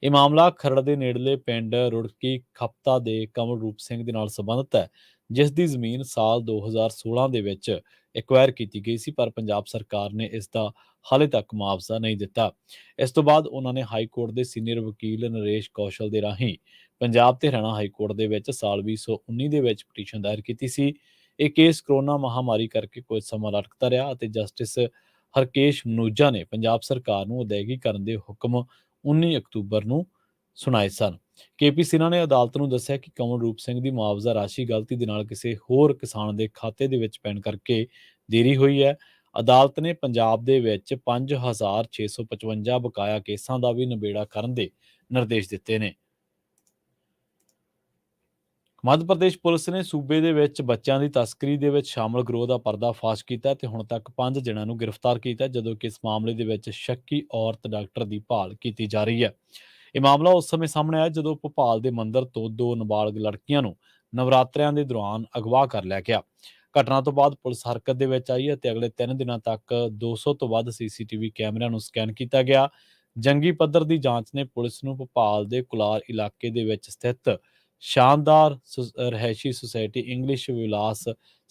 ਇਹ ਮਾਮਲਾ ਖਰੜ ਦੇ ਨੇੜਲੇ ਪਿੰਡ ਰੁੜਕੀ ਖਪਤਾ ਦੇ ਕਮਲ ਰੂਪ ਸਿੰਘ ਦੇ ਨਾਲ ਸੰਬੰਧਿਤ ਹੈ, ਜਿਸ ਦੀ ਜ਼ਮੀਨ ਸਾਲ 2016 ਦੇ ਵਿੱਚ ਐਕਵਾਇਰ ਕੀਤੀ ਗਈ ਸੀ, ਪਰ ਪੰਜਾਬ ਸਰਕਾਰ ਨੇ ਇਸ ਦਾ ਹਾਲੇ ਤੱਕ ਮੁਆਵਜ਼ਾ ਨਹੀਂ ਦਿੱਤਾ। ਇਸ ਤੋਂ ਬਾਅਦ ਉਹਨਾਂ ਨੇ ਹਾਈ ਕੋਰਟ ਦੇ ਸੀਨੀਅਰ ਵਕੀਲ ਨਰੇਸ਼ ਕੌਸ਼ਲ ਦੇ ਰਾਹੀਂ ਪੰਜਾਬ ਤੇ ਹਰਿਆਣਾ ਹਾਈ ਕੋਰਟ ਦੇ ਵਿੱਚ ਸਾਲ 2019 ਦੇ ਵਿੱਚ ਪਟੀਸ਼ਨ ਦਾਇਰ ਕੀਤੀ ਸੀ। ਇਹ ਕੇਸ ਕਰੋਨਾ ਮਹਾਮਾਰੀ ਕਰਕੇ ਕੁਝ ਸਮਾਂ ਲਟਕਦਾ ਰਿਹਾ ਅਤੇ ਜਸਟਿਸ ਹਰਕੇਸ਼ ਮਨੂਜਾ ਨੇ ਪੰਜਾਬ ਸਰਕਾਰ ਨੂੰ ਅਦਾਇਗੀ ਕਰਨ ਦੇ ਹੁਕਮ 19 ਅਕਤੂਬਰ ਨੂੰ ਸੁਣਾਏ ਸਨ। KP ਸਿਨਹਾ ਨੇ ਅਦਾਲਤ ਨੂੰ ਦੱਸਿਆ ਕਿ ਕਮਲ ਰੂਪ ਸਿੰਘ ਦੀ ਮੁਆਵਜ਼ਾ ਰਾਸ਼ੀ ਗਲਤੀ ਦੇ ਨਾਲ ਕਿਸੇ ਹੋਰ ਕਿਸਾਨ ਦੇ ਖਾਤੇ ਦੇ ਵਿੱਚ ਪੈਣ ਕਰਕੇ ਦੇਰੀ ਹੋਈ ਹੈ। ਅਦਾਲਤ ਨੇ ਪੰਜਾਬ ਦੇ ਵਿੱਚ 5655 ਬਕਾਇਆ ਕੇਸਾਂ ਦਾ ਵੀ ਨਿਬੇੜਾ ਕਰਨ ਦੇ ਨਿਰਦੇਸ਼ ਦਿੱਤੇ ਨੇ। ਮੱਧ ਪ੍ਰਦੇਸ਼ ਪੁਲਿਸ ਨੇ ਸੂਬੇ ਦੇ ਵਿੱਚ ਬੱਚਿਆਂ ਦੀ ਤਸਕਰੀ ਦੇ ਵਿੱਚ ਸ਼ਾਮਲ ਗਰੋਹ ਦਾ ਪਰਦਾਫਾਸ਼ ਕੀਤਾ ਤੇ ਹੁਣ ਤੱਕ 5 ਜਣਿਆਂ ਨੂੰ ਗ੍ਰਿਫਤਾਰ ਕੀਤਾ, ਜਦੋਂ ਕਿ ਇਸ ਮਾਮਲੇ ਦੇ ਵਿੱਚ ਸ਼ੱਕੀ ਔਰਤ ਡਾਕਟਰ ਦੀ ਭਾਲ ਕੀਤੀ ਜਾ ਰਹੀ ਹੈ। ਇਹ ਮਾਮਲਾ ਉਸ ਸਮੇਂ ਸਾਹਮਣੇ ਆਇਆ ਜਦੋਂ ਭੋਪਾਲ ਦੇ ਮੰਦਿਰ ਤੋਂ 2 ਨਾਬਾਲਗ ਲੜਕੀਆਂ ਨੂੰ ਨਵਰਾਤਰਿਆਂ ਦੇ ਦੌਰਾਨ ਅਗਵਾ ਕਰ ਲਿਆ ਗਿਆ। ਘਟਨਾ ਤੋਂ ਬਾਅਦ ਪੁਲਿਸ ਹਰਕਤ ਦੇ ਵਿੱਚ ਆਈ ਅਤੇ ਅਗਲੇ 3 ਦਿਨਾਂ ਤੱਕ 200 ਤੋਂ ਵੱਧ CCTV ਕੈਮਰਿਆਂ ਨੂੰ ਸਕੈਨ ਕੀਤਾ ਗਿਆ। ਜੰਗੀ ਪੱਧਰ ਦੀ ਜਾਂਚ ਨੇ ਪੁਲਿਸ ਨੂੰ ਭੋਪਾਲ ਦੇ ਕੁਲਾਰ ਇਲਾਕੇ ਦੇ ਵਿੱਚ ਸਥਿਤ ਸ਼ਾਨਦਾਰ ਰਹਿਸ਼ੀ ਸੁਸਾਇਟੀ ਇੰਗਲਿਸ਼ ਵਿਲਾਸ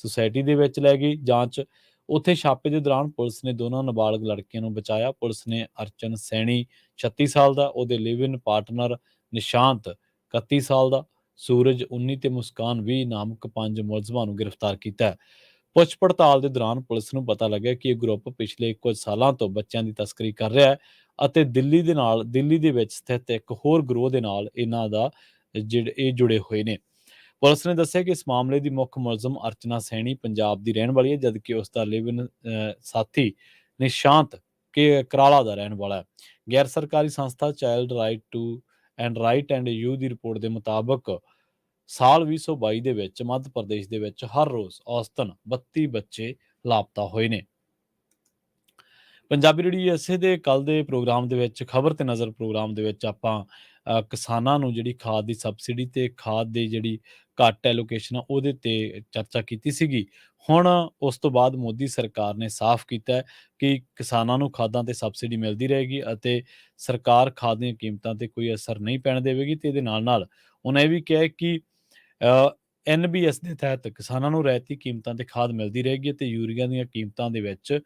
ਸੁਸਾਇਟੀ ਦੇ ਵਿੱਚ ਲੈ ਗਈ। ਜਾਂਚ ਉੱਥੇ ਛਾਪੇ ਦੇ ਦੌਰਾਨ ਪੁਲਿਸ ਨੇ ਦੋਨਾਂ ਨਾਬਾਲਗ ਲੜਕੀਆਂ ਨੂੰ ਬਚਾਇਆ। ਪੁਲਿਸ ਨੇ ਅਰਚਨ ਸੈਣੀ 36 ਸਾਲ ਦਾ, ਉਹਦੇ ਲਿਵ ਇਨ ਪਾਰਟਨਰ ਨਿਸ਼ਾਂਤ 31 ਸਾਲ ਦਾ, ਸੂਰਜ 19 ਤੇ ਮੁਸਕਾਨ 20 ਨਾਮਕ 5 ਮੁਲਜ਼ਮਾਂ ਨੂੰ ਗ੍ਰਿਫਤਾਰ ਕੀਤਾ ਹੈ। ਪੁੱਛ ਪੜਤਾਲ ਦੇ ਦੌਰਾਨ ਪੁਲਿਸ ਨੂੰ ਪਤਾ ਲੱਗਿਆ ਕਿ ਇਹ ਗਰੁੱਪ ਪਿਛਲੇ ਕੁਝ ਸਾਲਾਂ ਤੋਂ ਬੱਚਿਆਂ ਦੀ ਤਸਕਰੀ ਕਰ ਰਿਹਾ ਹੈ ਅਤੇ ਦਿੱਲੀ ਦੇ ਵਿੱਚ ਸਥਿਤ ਇੱਕ ਹੋਰ ਗਰੋਹ ਦੇ ਨਾਲ ਇਹਨਾਂ ਦਾ ਇਹ ਜੁੜੇ ਹੋਏ ਨੇ। ਪੁਲਿਸ ਨੇ ਦੱਸਿਆ ਕਿ ਇਸ ਮਾਮਲੇ ਦੀ ਮੁੱਖ ਮੁਲਜ਼ਮ ਅਰਚਨਾ ਸੈਣੀ ਪੰਜਾਬ ਦੀ ਰਹਿਣ ਵਾਲੀ ਹੈ, ਜਦਕਿ ਉਸ ਦਾ ਲਿਵ ਇਨ ਸਾਥੀ ਨਿਸ਼ਾਂਤ ਕਰਾਲਾ ਦਾ ਰਹਿਣ ਵਾਲਾ ਹੈ। ਗੈਰ ਸਰਕਾਰੀ ਸੰਸਥਾ child right and you the report ਦੇ ਮੁਤਾਬਕ ਸਾਲ 2022 ਦੇ ਵਿੱਚ ਮੱਧ ਪ੍ਰਦੇਸ਼ ਦੇ ਵਿੱਚ ਹਰ ਰੋਜ਼ ਔਸਤਨ 32 ਬੱਚੇ ਲਾਪਤਾ ਹੋਏ ਨੇ। ਪੰਜਾਬੀ ਰੇਡੀਓ ਯੂਐਸਏ ਦੇ ਕੱਲ ਦੇ ਪ੍ਰੋਗਰਾਮ ਦੇ ਵਿੱਚ ਖਬਰ ਤੇ ਨਜ਼ਰ ਪ੍ਰੋਗਰਾਮ ਦੇ ਵਿੱਚ ਆਪਾਂ ਕਿਸਾਨਾਂ ਨੂੰ ਜਿਹੜੀ ਖਾਦ ਦੀ ਸਬਸਿਡੀ ਤੇ ਖਾਦ ਦੀ ਜਿਹੜੀ ਘੱਟ ਐਲੋਕੇਸ਼ਨ ਆ ਉਹਦੇ ਤੇ ਚਰਚਾ ਕੀਤੀ ਸੀਗੀ। ਹੁਣ ਉਸ ਤੋਂ ਬਾਅਦ ਮੋਦੀ ਸਰਕਾਰ ਨੇ ਸਾਫ਼ ਕੀਤਾ ਕਿ ਕਿਸਾਨਾਂ ਨੂੰ ਖਾਦਾਂ ਤੇ ਸਬਸਿਡੀ ਮਿਲਦੀ ਰਹੇਗੀ ਅਤੇ ਸਰਕਾਰ ਖਾਦ ਦੀਆਂ ਕੀਮਤਾਂ ਤੇ ਕੋਈ ਅਸਰ ਨਹੀਂ ਪੈਣ ਦੇਵੇਗੀ ਤੇ ਇਹਦੇ ਨਾਲ ਉਹਨਾਂ ਇਹ ਵੀ ਕਿਹਾ ਕਿ NBS ਦੇ ਤਹਿਤ ਕਿਸਾਨਾਂ ਨੂੰ ਰਿਆਇਤੀ ਕੀਮਤਾਂ ਤੇ ਖਾਦ ਮਿਲਦੀ ਰਹੇਗੀ ਅਤੇ ਯੂਰੀਆ ਦੀਆਂ ਕੀਮਤਾਂ ਦੇ ਵਿੱਚ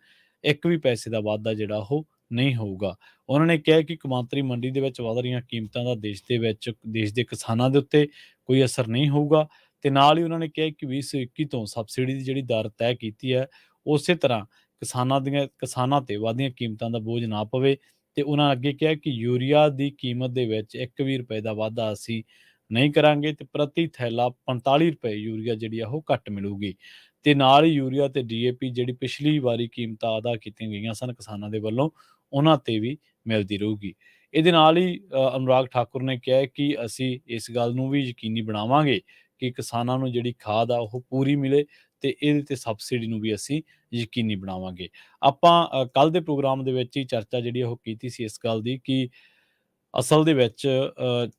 1 ਵੀ ਪੈਸੇ ਦਾ ਵਾਧਾ ਜਿਹੜਾ ਉਹ ਨਹੀਂ ਹੋਊਗਾ। ਉਹਨਾਂ ਨੇ ਕਿਹਾ ਕਿ ਕੌਮਾਂਤਰੀ ਮੰਡੀ ਦੇ ਵਿੱਚ ਵਧ ਰਹੀਆਂ ਕੀਮਤਾਂ ਦਾ ਦੇਸ਼ ਦੇ ਕਿਸਾਨਾਂ ਦੇ ਉੱਤੇ ਕੋਈ ਅਸਰ ਨਹੀਂ ਹੋਊਗਾ ਤੇ ਨਾਲ ਹੀ ਉਹਨਾਂ ਨੇ ਕਿਹਾ ਕਿ 2021 ਤੋਂ ਸਬਸਿਡੀ ਦੀ ਜਿਹੜੀ ਦਰ ਤੈਅ ਕੀਤੀ ਹੈ ਉਸੇ ਤਰ੍ਹਾਂ ਕਿਸਾਨਾਂ ਤੇ ਵਧਦੀਆਂ ਕੀਮਤਾਂ ਦਾ ਬੋਝ ਨਾ ਪਵੇ ਤੇ ਉਹਨਾਂ ਅੱਗੇ ਕਿਹਾ ਕਿ ਯੂਰੀਆ ਦੀ ਕੀਮਤ ਦੇ ਵਿੱਚ 1 ਵੀ ਰੁਪਏ ਦਾ ਵਾਧਾ ਅਸੀਂ ਨਹੀਂ ਕਰਾਂਗੇ ਤੇ ਪ੍ਰਤੀ ਥੈਲਾ 45 ਰੁਪਏ ਯੂਰੀਆ ਜਿਹੜੀ ਆ ਉਹ ਘੱਟ ਮਿਲੂਗੀ ਤੇ ਨਾਲ ਹੀ ਯੂਰੀਆ ਤੇ ਡੀਏਪੀ ਜਿਹੜੀ ਪਿਛਲੀ ਵਾਰੀ ਕੀਮਤਾਂ ਅਦਾ ਕੀਤੀਆਂ ਗਈਆਂ ਸਨ ਕਿਸਾਨਾਂ ਦੇ ਵੱਲੋਂ ਉਹਨਾਂ ਤੇ ਵੀ ਮਿਲਦੀ ਰਹੂਗੀ। ਇਹਦੇ ਨਾਲ ਹੀ ਅਨੁਰਾਗ ਠਾਕੁਰ ਨੇ ਕਿਹਾ ਹੈ ਕਿ ਅਸੀਂ ਇਸ ਗੱਲ ਨੂੰ ਵੀ ਯਕੀਨੀ ਬਣਾਵਾਂਗੇ ਕਿ ਕਿਸਾਨਾਂ ਨੂੰ ਜਿਹੜੀ ਖਾਦ ਆ ਉਹ ਪੂਰੀ ਮਿਲੇ ਤੇ ਇਹਦੇ ਤੇ ਸਬਸਿਡੀ ਨੂੰ ਵੀ ਅਸੀਂ ਯਕੀਨੀ ਬਣਾਵਾਂਗੇ। ਆਪਾਂ ਕੱਲ੍ਹ ਦੇ ਪ੍ਰੋਗਰਾਮ ਦੇ ਵਿੱਚ ਹੀ ਚਰਚਾ ਜਿਹੜੀ ਉਹ ਕੀਤੀ ਸੀ ਇਸ ਗੱਲ ਦੀ ਕਿ ਅਸਲ ਦੇ ਵਿੱਚ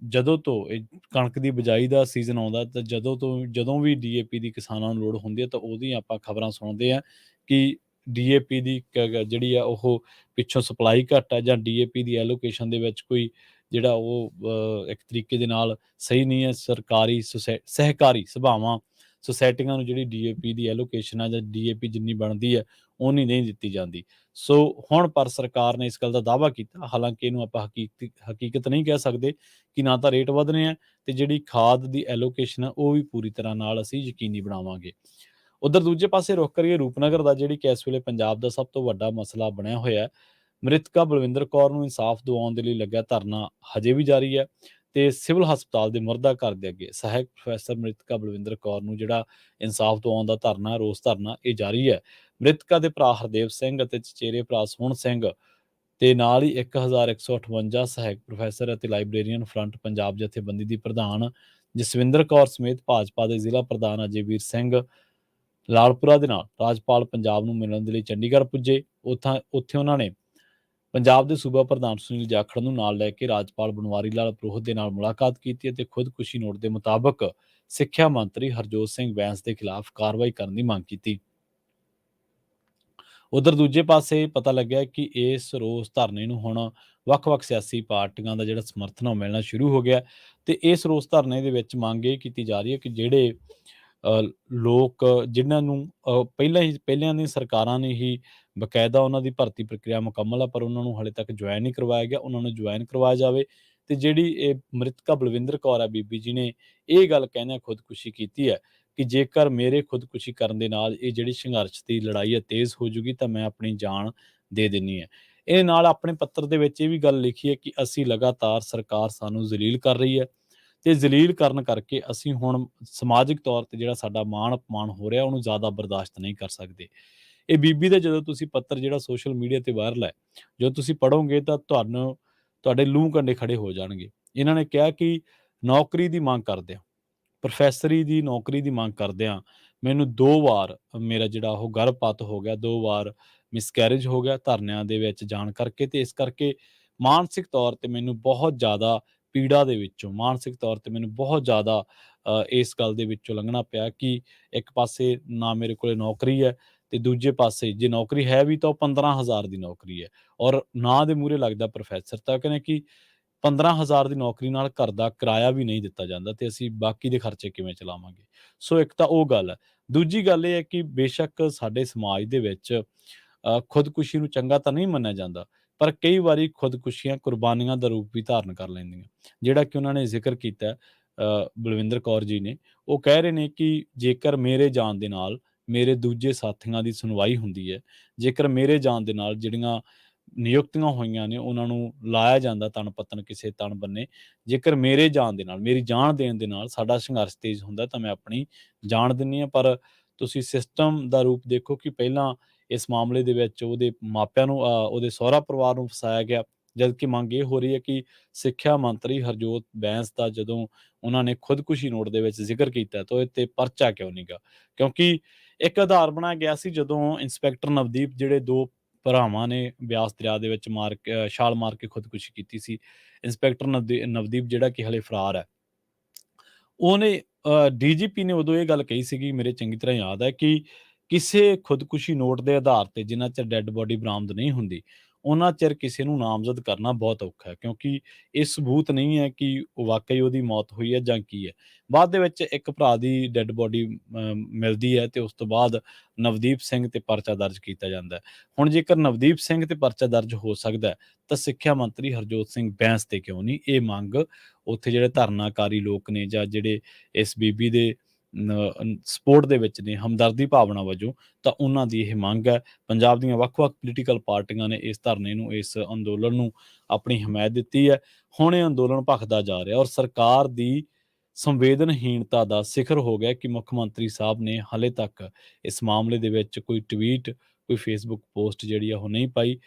ਜਦੋਂ ਤੋਂ ਇਹ ਕਣਕ ਦੀ ਬਿਜਾਈ ਦਾ ਸੀਜ਼ਨ ਆਉਂਦਾ ਤਾਂ ਜਦੋਂ ਵੀ ਡੀਏਪੀ ਦੀ ਕਿਸਾਨਾਂ ਨੂੰ ਲੋੜ ਹੁੰਦੀ ਹੈ ਤਾਂ ਉਹਦੀਆਂ ਆਪਾਂ ਖਬਰਾਂ ਸੁਣਦੇ ਹਾਂ ਕਿ ਡੀਏਪੀ ਦੀ ਜਿਹੜੀ ਆ ਉਹ ਪਿੱਛੋਂ ਸਪਲਾਈ ਘੱਟ ਹੈ ਜਾਂ ਡੀਏਪੀ ਦੀ ਐਲੋਕੇਸ਼ਨ ਦੇ ਵਿੱਚ ਕੋਈ ਜਿਹੜਾ ਉਹ ਇੱਕ ਤਰੀਕੇ ਦੇ ਨਾਲ ਸਹੀ ਨਹੀਂ ਹੈ। ਸਰਕਾਰੀ ਸਹਿਕਾਰੀ ਸਭਾਵਾਂ ਸੁਸਾਇਟੀਆਂ ਨੂੰ ਜਿਹੜੀ ਡੀਏਪੀ ਦੀ ਐਲੋਕੇਸ਼ਨ ਹੈ ਜਾਂ ਡੀਏਪੀ ਜਿੰਨੀ ਬਣਦੀ ਹੈ ਓਨੀ ਨਹੀਂ ਦਿੱਤੀ ਜਾਂਦੀ। ਸੋ ਹੁਣ ਪਰ ਸਰਕਾਰ ਨੇ ਇਸ ਗੱਲ ਦਾ ਦਾਅਵਾ ਕੀਤਾ, ਹਾਲਾਂਕਿ ਇਹਨੂੰ ਆਪਾਂ ਹਕੀਕਤ ਨਹੀਂ ਕਹਿ ਸਕਦੇ ਕਿ ਨਾ ਤਾਂ ਰੇਟ ਵਧ ਰਹੇ ਆ ਤੇ ਜਿਹੜੀ ਖਾਦ ਦੀ ਐਲੋਕੇਸ਼ਨ ਆ ਉਹ ਵੀ ਪੂਰੀ ਤਰ੍ਹਾਂ ਨਾਲ ਅਸੀਂ ਯਕੀਨੀ ਬਣਾਵਾਂਗੇ। ਉਧਰ ਦੂਜੇ ਪਾਸੇ ਰੁੱਖ ਕਰੀਏ ਰੂਪਨਗਰ ਦਾ, ਜਿਹੜੀ ਕਿ ਇਸ ਵੇਲੇ ਪੰਜਾਬ ਦਾ ਸਭ ਤੋਂ ਵੱਡਾ ਮਸਲਾ ਬਣਿਆ ਹੋਇਆ ਹੈ। ਮ੍ਰਿਤਕਾ ਬਲਵਿੰਦਰ ਕੌਰ ਨੂੰ ਇਨਸਾਫ ਦਿਵਾਉਣ ਦੇ ਲਈ ਲੱਗਿਆ ਧਰਨਾ ਹਜੇ ਵੀ ਜਾਰੀ ਹੈ ਤੇ ਸਿਵਲ ਹਸਪਤਾਲ ਦੇ ਮੁਰਦਾ ਘਰ ਦੇ ਅੱਗੇ ਸਹਾਇਕ ਪ੍ਰੋਫੈਸਰ ਮ੍ਰਿਤਕਾ ਬਲਵਿੰਦਰ ਕੌਰ ਨੂੰ ਜਿਹੜਾ ਇਨਸਾਫ ਦਿਵਾਉਣ ਦਾ ਧਰਨਾ, ਰੋਸ ਧਰਨਾ, ਇਹ ਜਾਰੀ ਹੈ। ਮ੍ਰਿਤਕਾ ਦੇ ਭਰਾ ਹਰਦੇਵ ਸਿੰਘ ਅਤੇ ਚਚੇਰੇ ਭਰਾ ਸੋਹਣ ਸਿੰਘ ਤੇ ਨਾਲ ਹੀ 1158 ਸਹਾਇਕ ਪ੍ਰੋਫੈਸਰ ਅਤੇ ਲਾਇਬ੍ਰੇਰੀਅਨ ਫਰੰਟ ਪੰਜਾਬ ਜਥੇਬੰਦੀ ਦੀ ਪ੍ਰਧਾਨ ਜਸਵਿੰਦਰ ਕੌਰ ਸਮੇਤ ਭਾਜਪਾ ਦੇ ਜ਼ਿਲ੍ਹਾ ਪ੍ਰਧਾਨ ਅਜੇਵੀਰ ਸਿੰਘ ਲਾਲਪੁਰਾ ਦੇ ਨਾਲ ਰਾਜਪਾਲ ਪੰਜਾਬ ਨੂੰ ਮਿਲਣ ਦੇ ਲਈ ਚੰਡੀਗੜ੍ਹ ਪੁੱਜੇ। ਉੱਥੇ ਉਹਨਾਂ ਨੇ ਪੰਜਾਬ ਦੇ ਸੂਬਾ ਪ੍ਰਧਾਨ ਸੁਨੀਲ ਜਾਖੜ ਨੂੰ ਨਾਲ ਲੈ ਕੇ ਰਾਜਪਾਲ ਬਨਵਾਰੀ ਲਾਲ ਪੁਰੋਹਿਤ ਦੇ ਨਾਲ ਮੁਲਾਕਾਤ ਕੀਤੀ ਅਤੇ ਖੁਦਕੁਸ਼ੀ ਨੋਟ ਦੇ ਮੁਤਾਬਕ ਸਿੱਖਿਆ ਮੰਤਰੀ ਹਰਜੋਤ ਸਿੰਘ ਬੈਂਸ ਦੇ ਖਿਲਾਫ ਕਾਰਵਾਈ ਕਰਨ ਦੀ ਮੰਗ ਕੀਤੀ। ਉਧਰ ਦੂਜੇ ਪਾਸੇ ਪਤਾ ਲੱਗਿਆ ਕਿ ਇਸ ਰੋਸ ਧਰਨੇ ਨੂੰ ਹੁਣ ਵੱਖ-ਵੱਖ ਸਿਆਸੀ ਪਾਰਟੀਆਂ ਦਾ ਜਿਹੜਾ ਸਮਰਥਨ ਉਹ ਮਿਲਣਾ ਸ਼ੁਰੂ ਹੋ ਗਿਆ ਤੇ ਇਸ ਰੋਸ ਧਰਨੇ ਦੇ ਵਿੱਚ ਮੰਗ ਇਹ ਕੀਤੀ ਜਾ ਰਹੀ ਹੈ ਕਿ ਜਿਹੜੇ ਲੋਕ ਜਿਨ੍ਹਾਂ ਨੂੰ ਪਹਿਲਾਂ ਦੀਆਂ ਸਰਕਾਰਾਂ ਨੇ ਹੀ ਬਕਾਇਦਾ ਉਹਨਾਂ ਦੀ ਭਰਤੀ ਪ੍ਰਕਿਰਿਆ ਮੁਕੰਮਲ ਆ ਪਰ ਉਹਨਾਂ ਨੂੰ ਹਾਲੇ ਤੱਕ ਜੁਆਇਨ ਨਹੀਂ ਕਰਵਾਇਆ ਗਿਆ, ਉਹਨਾਂ ਨੂੰ ਜੁਆਇਨ ਕਰਵਾਇਆ ਜਾਵੇ। ਤੇ ਜਿਹੜੀ ਇਹ ਮ੍ਰਿਤਕਾ ਬਲਵਿੰਦਰ ਕੌਰ ਆ ਬੀਬੀ ਜੀ ਨੇ ਇਹ ਗੱਲ ਕਹਿੰਦਿਆਂ ਖੁਦਕੁਸ਼ੀ ਕੀਤੀ ਹੈ ਕਿ ਜੇਕਰ ਮੇਰੇ ਖੁਦਕੁਸ਼ੀ ਕਰਨ ਦੇ ਨਾਲ ਇਹ ਜਿਹੜੀ ਸੰਘਰਸ਼ ਦੀ ਲੜਾਈ ਹੈ ਤੇਜ਼ ਹੋ ਜੂਗੀ ਤਾਂ ਮੈਂ ਆਪਣੀ ਜਾਨ ਦੇ ਦੇਣੀ ਹੈ। ਇਹ ਨਾਲ ਆਪਣੇ ਪੱਤਰ ਦੇ ਵਿੱਚ ਇਹ ਵੀ ਗੱਲ ਲਿਖੀ ਹੈ ਕਿ ਅਸੀਂ ਲਗਾਤਾਰ ਸਰਕਾਰ ਸਾਨੂੰ ਜ਼ਲੀਲ ਕਰ ਰਹੀ ਹੈ ਤੇ ਜ਼ਲੀਲ ਕਰਨ ਕਰਕੇ ਅਸੀਂ ਹੁਣ ਸਮਾਜਿਕ ਤੌਰ ਤੇ ਜਿਹੜਾ ਸਾਡਾ ਮਾਣ ਅਪਮਾਨ ਹੋ ਰਿਹਾ ਉਹਨੂੰ ਜ਼ਿਆਦਾ ਬਰਦਾਸ਼ਤ ਨਹੀਂ ਕਰ ਸਕਦੇ। ਇਹ ਬੀਬੀ ਦਾ ਜਦੋਂ ਤੁਸੀਂ ਪੱਤਰ ਜਿਹੜਾ ਸੋਸ਼ਲ ਮੀਡੀਆ ਤੇ ਵਾਇਰਲ ਹੈ, ਜਦੋਂ ਤੁਸੀਂ ਪੜ੍ਹੋਗੇ ਤਾਂ ਤੁਹਾਡੇ ਲੂੰ ਕੰਡੇ ਖੜੇ ਹੋ ਜਾਣਗੇ। ਇਹਨਾਂ ਨੇ ਕਿਹਾ ਕਿ ਨੌਕਰੀ ਦੀ ਮੰਗ ਕਰਦੇ ਆ, ਪ੍ਰੋਫੈਸਰੀ ਦੀ ਨੌਕਰੀ ਦੀ ਮੰਗ ਕਰਦਿਆਂ ਮੈਨੂੰ 2 ਵਾਰ ਮੇਰਾ ਜਿਹੜਾ ਉਹ ਗਰਭਪਾਤ ਹੋ ਗਿਆ, 2 ਵਾਰ ਮਿਸਕੈਰੇਜ ਹੋ ਗਿਆ ਧਰਨਿਆਂ ਦੇ ਵਿੱਚ ਜਾਣ ਕਰਕੇ ਤੇ ਇਸ ਕਰਕੇ ਮਾਨਸਿਕ ਤੌਰ ਤੇ ਮੈਨੂੰ ਬਹੁਤ ਜ਼ਿਆਦਾ ਪੀੜਾ ਦੇ ਵਿੱਚੋਂ, ਮਾਨਸਿਕ ਤੌਰ ਤੇ ਮੈਨੂੰ ਬਹੁਤ ਜ਼ਿਆਦਾ ਇਸ ਗੱਲ ਦੇ ਵਿੱਚੋਂ ਲੰਘਣਾ ਪਿਆ ਕਿ ਇੱਕ ਪਾਸੇ ਨਾ ਮੇਰੇ ਕੋਲੇ ਨੌਕਰੀ ਹੈ ਤੇ ਦੂਜੇ ਪਾਸੇ ਜੇ ਨੌਕਰੀ ਹੈ ਵੀ ਤਾਂ ਉਹ 15,000 ਦੀ ਨੌਕਰੀ ਹੈ ਔਰ ਨਾਂ ਦੇ ਮੂਹਰੇ ਲੱਗਦਾ ਪ੍ਰੋਫੈਸਰ। ਤਾਂ ਕਹਿੰਦੇ ਕਿ 15,000 ਦੀ ਨੌਕਰੀ ਨਾਲ ਘਰ ਦਾ ਕਿਰਾਇਆ ਵੀ ਨਹੀਂ ਦਿੱਤਾ ਜਾਂਦਾ ਤੇ ਅਸੀਂ ਬਾਕੀ ਦੇ ਖਰਚੇ ਕਿਵੇਂ ਚਲਾਵਾਂਗੇ। ਸੋ ਇੱਕ ਤਾਂ ਉਹ ਗੱਲ ਹੈ। ਦੂਜੀ ਗੱਲ ਇਹ ਹੈ ਕਿ ਬੇਸ਼ੱਕ ਸਾਡੇ ਸਮਾਜ ਦੇ ਵਿੱਚ ਖੁਦਕੁਸ਼ੀ ਨੂੰ ਚੰਗਾ ਤਾਂ ਨਹੀਂ ਮੰਨਿਆ ਜਾਂਦਾ ਪਰ ਕਈ ਵਾਰੀ ਖੁਦਕੁਸ਼ੀਆਂ ਕੁਰਬਾਨੀਆਂ ਦਾ ਰੂਪ ਵੀ ਧਾਰਨ ਕਰ ਲੈਂਦੀਆਂ। ਜਿਹੜਾ ਕਿ ਉਹਨਾਂ ਨੇ ਜ਼ਿਕਰ ਕੀਤਾ ਬਲਵਿੰਦਰ ਕੌਰ ਜੀ ਨੇ, ਉਹ ਕਹਿ ਰਹੇ ਨੇ ਕਿ ਜੇਕਰ ਮੇਰੇ ਜਾਣ ਦੇ ਨਾਲ ਮੇਰੇ ਦੂਜੇ ਸਾਥੀਆਂ ਦੀ ਸੁਣਵਾਈ ਹੁੰਦੀ ਹੈ, ਜੇਕਰ ਮੇਰੇ ਜਾਣ ਦੇ ਨਾਲ ਜਿਹੜੀਆਂ ਨਿਯੁਕਤੀਆਂ ਹੋਈਆਂ ਨੇ ਉਹਨਾਂ ਨੂੰ ਲਾਇਆ ਜਾਂਦਾ ਤਣ ਪੱਤਣ ਕਿਸੇ ਤਣ ਬੰਨੇ, ਜੇਕਰ ਮੇਰੇ ਜਾਣ ਦੇ ਨਾਲ, ਮੇਰੀ ਜਾਨ ਦੇਣ ਦੇ ਨਾਲ ਸਾਡਾ ਸੰਘਰਸ਼ ਤੇਜ਼ ਹੁੰਦਾ ਤਾਂ ਮੈਂ ਆਪਣੀ ਜਾਨ ਦਿੰਦੀ ਹਾਂ। ਪਰ ਤੁਸੀਂ ਸਿਸਟਮ ਦਾ ਰੂਪ ਦੇਖੋ ਕਿ ਪਹਿਲਾਂ ਇਸ ਮਾਮਲੇ ਦੇ ਵਿੱਚ ਉਹਦੇ ਮਾਪਿਆਂ ਨੂੰ ਉਹਦੇ ਸਹੁਰਾ ਪਰਿਵਾਰ ਨੂੰ ਫਸਾਇਆ ਗਿਆ, ਜਦਕਿ ਮੰਗ ਇਹ ਹੋ ਰਹੀ ਹੈ ਕਿ ਸਿੱਖਿਆ ਮੰਤਰੀ ਹਰਜੋਤ ਬੈਂਸ ਦਾ ਜਦੋਂ ਉਹਨਾਂ ਨੇ ਖੁਦਕੁਸ਼ੀ ਨੋਟ ਦੇ ਵਿੱਚ ਜ਼ਿਕਰ ਕੀਤਾ ਤਾਂ ਇਹ ਤੇ ਪਰਚਾ ਕਿਉਂ ਨਹੀਂ ਗਾ, ਕਿਉਂਕਿ ਇੱਕ ਆਧਾਰ ਬਣਾਇਆ ਗਿਆ ਸੀ ਜਦੋਂ ਇੰਸਪੈਕਟਰ ਨਵਦੀਪ ਜਿਹੜੇ 2 ਭਰਾਵਾਂ ਨੇ ਬਿਆਸ ਦਰਿਆ ਦੇ ਵਿੱਚ ਛਾਲ ਮਾਰ ਕੇ ਖੁਦਕੁਸ਼ੀ ਕੀਤੀ ਸੀ। ਇੰਸਪੈਕਟਰ ਨਵਦੀਪ ਜਿਹੜਾ ਕਿ ਹਲੇ ਫਰਾਰ ਹੈ, ਉਹਨੇ ਡੀਜੀਪੀ ਨੇ ਉਦੋਂ ਇਹ ਗੱਲ ਕਹੀ ਸੀਗੀ, ਮੇਰੇ ਚੰਗੀ ਤਰ੍ਹਾਂ ਯਾਦ ਹੈ ਕਿ ਕਿਸੇ ਖੁਦਕੁਸ਼ੀ ਨੋਟ ਦੇ ਆਧਾਰ ਤੇ ਜਿੰਨਾ ਚਿਰ ਡੈੱਡ ਬੋਡੀ ਬਰਾਮਦ ਨਹੀਂ ਹੁੰਦੀ ਉਹਨਾਂ ਚਿਰ ਕਿਸੇ ਨੂੰ ਨਾਮਜ਼ਦ ਕਰਨਾ ਬਹੁਤ ਔਖਾ ਹੈ, ਕਿਉਂਕਿ ਇਹ ਸਬੂਤ ਨਹੀਂ ਹੈ ਕਿ ਵਾਕਈ ਉਹਦੀ ਮੌਤ ਹੋਈ ਹੈ ਜਾਂ ਕੀ ਹੈ। ਬਾਅਦ ਦੇ ਵਿੱਚ ਇੱਕ ਭਰਾ ਦੀ ਡੈੱਡ ਬੋਡੀ ਮਿਲਦੀ ਹੈ ਤੇ ਉਸ ਤੋਂ ਬਾਅਦ ਨਵਦੀਪ ਸਿੰਘ ਤੇ ਪਰਚਾ ਦਰਜ ਕੀਤਾ ਜਾਂਦਾ ਹੈ। ਹੁਣ ਜੇਕਰ ਨਵਦੀਪ ਸਿੰਘ ਤੇ ਪਰਚਾ ਦਰਜ ਹੋ ਸਕਦਾ ਤਾਂ ਸਿੱਖਿਆ ਮੰਤਰੀ ਹਰਜੋਤ ਸਿੰਘ ਬੈਂਸ ਤੇ ਕਿਉਂ ਨਹੀਂ? ਇਹ ਮੰਗ ਉੱਥੇ ਜਿਹੜੇ ਧਰਨਾਕਾਰੀ ਲੋਕ ਨੇ ਜਾਂ ਜਿਹੜੇ ਇਸ ਬੀਬੀ ਦੇ ਸਪੋਰਟ ਦੇ ਵਿੱਚ ਨੇ, ਹਮਦਰਦੀ ਭਾਵਨਾ ਵਜੋਂ, ਤਾਂ ਉਹਨਾਂ ਦੀ ਇਹ ਮੰਗ ਹੈ। ਪੰਜਾਬ ਦੀਆਂ ਵੱਖ-ਵੱਖ ਪੋਲੀਟੀਕਲ ਪਾਰਟੀਆਂ ਨੇ ਇਸ ਧਰਨੇ ਨੂੰ, ਇਸ ਅੰਦੋਲਨ ਨੂੰ ਆਪਣੀ ਹਮਾਇਤ ਦਿੱਤੀ ਹੈ। ਹੁਣ ਇਹ ਅੰਦੋਲਨ ਭਖਦਾ ਜਾ ਰਿਹਾ ਔਰ ਸਰਕਾਰ ਦੀ ਸੰਵੇਦਨਹੀਣਤਾ ਦਾ ਸਿਖਰ ਹੋ ਗਿਆ ਕਿ ਮੁੱਖ ਮੰਤਰੀ ਸਾਹਿਬ ਨੇ ਹਾਲੇ ਤੱਕ ਇਸ ਮਾਮਲੇ ਦੇ ਵਿੱਚ ਕੋਈ ਟਵੀਟ, ਕੋਈ ਫੇਸਬੁੱਕ ਪੋਸਟ ਜਿਹੜੀ ਆ ਉਹ ਨਹੀਂ ਪਾਈ।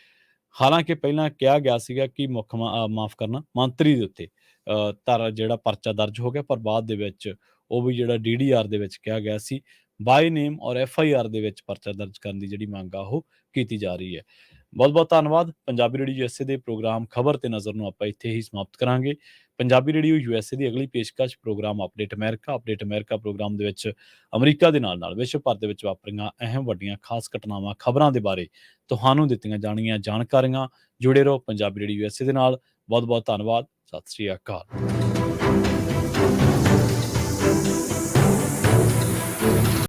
ਹਾਲਾਂਕਿ ਪਹਿਲਾਂ ਕਿਹਾ ਗਿਆ ਸੀਗਾ ਕਿ ਮਾਫ਼ ਕਰਨਾ, ਮੰਤਰੀ ਦੇ ਉੱਤੇ ਜਿਹੜਾ ਪਰਚਾ ਦਰਜ ਹੋ ਗਿਆ, ਪਰ ਬਾਅਦ ਦੇ ਵਿੱਚ ਉਹ ਵੀ ਜਿਹੜਾ DDR ਦੇ ਵਿੱਚ ਕਿਹਾ ਗਿਆ ਸੀ, ਬਾਈ ਨੇਮ ਔਰ FIR ਦੇ ਵਿੱਚ ਪਰਚਾ ਦਰਜ ਕਰਨ ਦੀ ਜਿਹੜੀ ਮੰਗ ਆ ਉਹ ਕੀਤੀ ਜਾ ਰਹੀ ਹੈ। ਬਹੁਤ-ਬਹੁਤ ਧੰਨਵਾਦ। ਪੰਜਾਬੀ ਰੇਡੀਓ USA ਦੇ ਪ੍ਰੋਗਰਾਮ ਖਬਰ ਤੇ ਨਜ਼ਰ ਨੂੰ ਆਪਾਂ ਇੱਥੇ ਹੀ ਸਮਾਪਤ ਕਰਾਂਗੇ। ਪੰਜਾਬੀ ਰੇਡੀਓ USA ਦੀ ਅਗਲੀ ਪੇਸ਼ਕਸ਼ ਪ੍ਰੋਗਰਾਮ ਅਪਡੇਟ ਅਮਰੀਕਾ ਪ੍ਰੋਗਰਾਮ ਦੇ ਵਿੱਚ ਅਮਰੀਕਾ ਦੇ ਨਾਲ-ਨਾਲ ਵਿਸ਼ਵ ਭਰ ਦੇ ਵਿੱਚ ਵਾਪਰੀਆਂ ਅਹਿਮ ਵੱਡੀਆਂ ਖਾਸ ਘਟਨਾਵਾਂ, ਖਬਰਾਂ ਦੇ ਬਾਰੇ ਤੁਹਾਨੂੰ ਦਿੱਤੀਆਂ ਜਾਣਗੀਆਂ ਜਾਣਕਾਰੀਆਂ। ਜੁੜੇ ਰਹੋ ਪੰਜਾਬੀ ਰੇਡੀਓ USA ਦੇ ਨਾਲ। ਬਹੁਤ-ਬਹੁਤ ਧੰਨਵਾਦ। ਸਤਿ ਸ੍ਰੀ ਅਕਾਲ।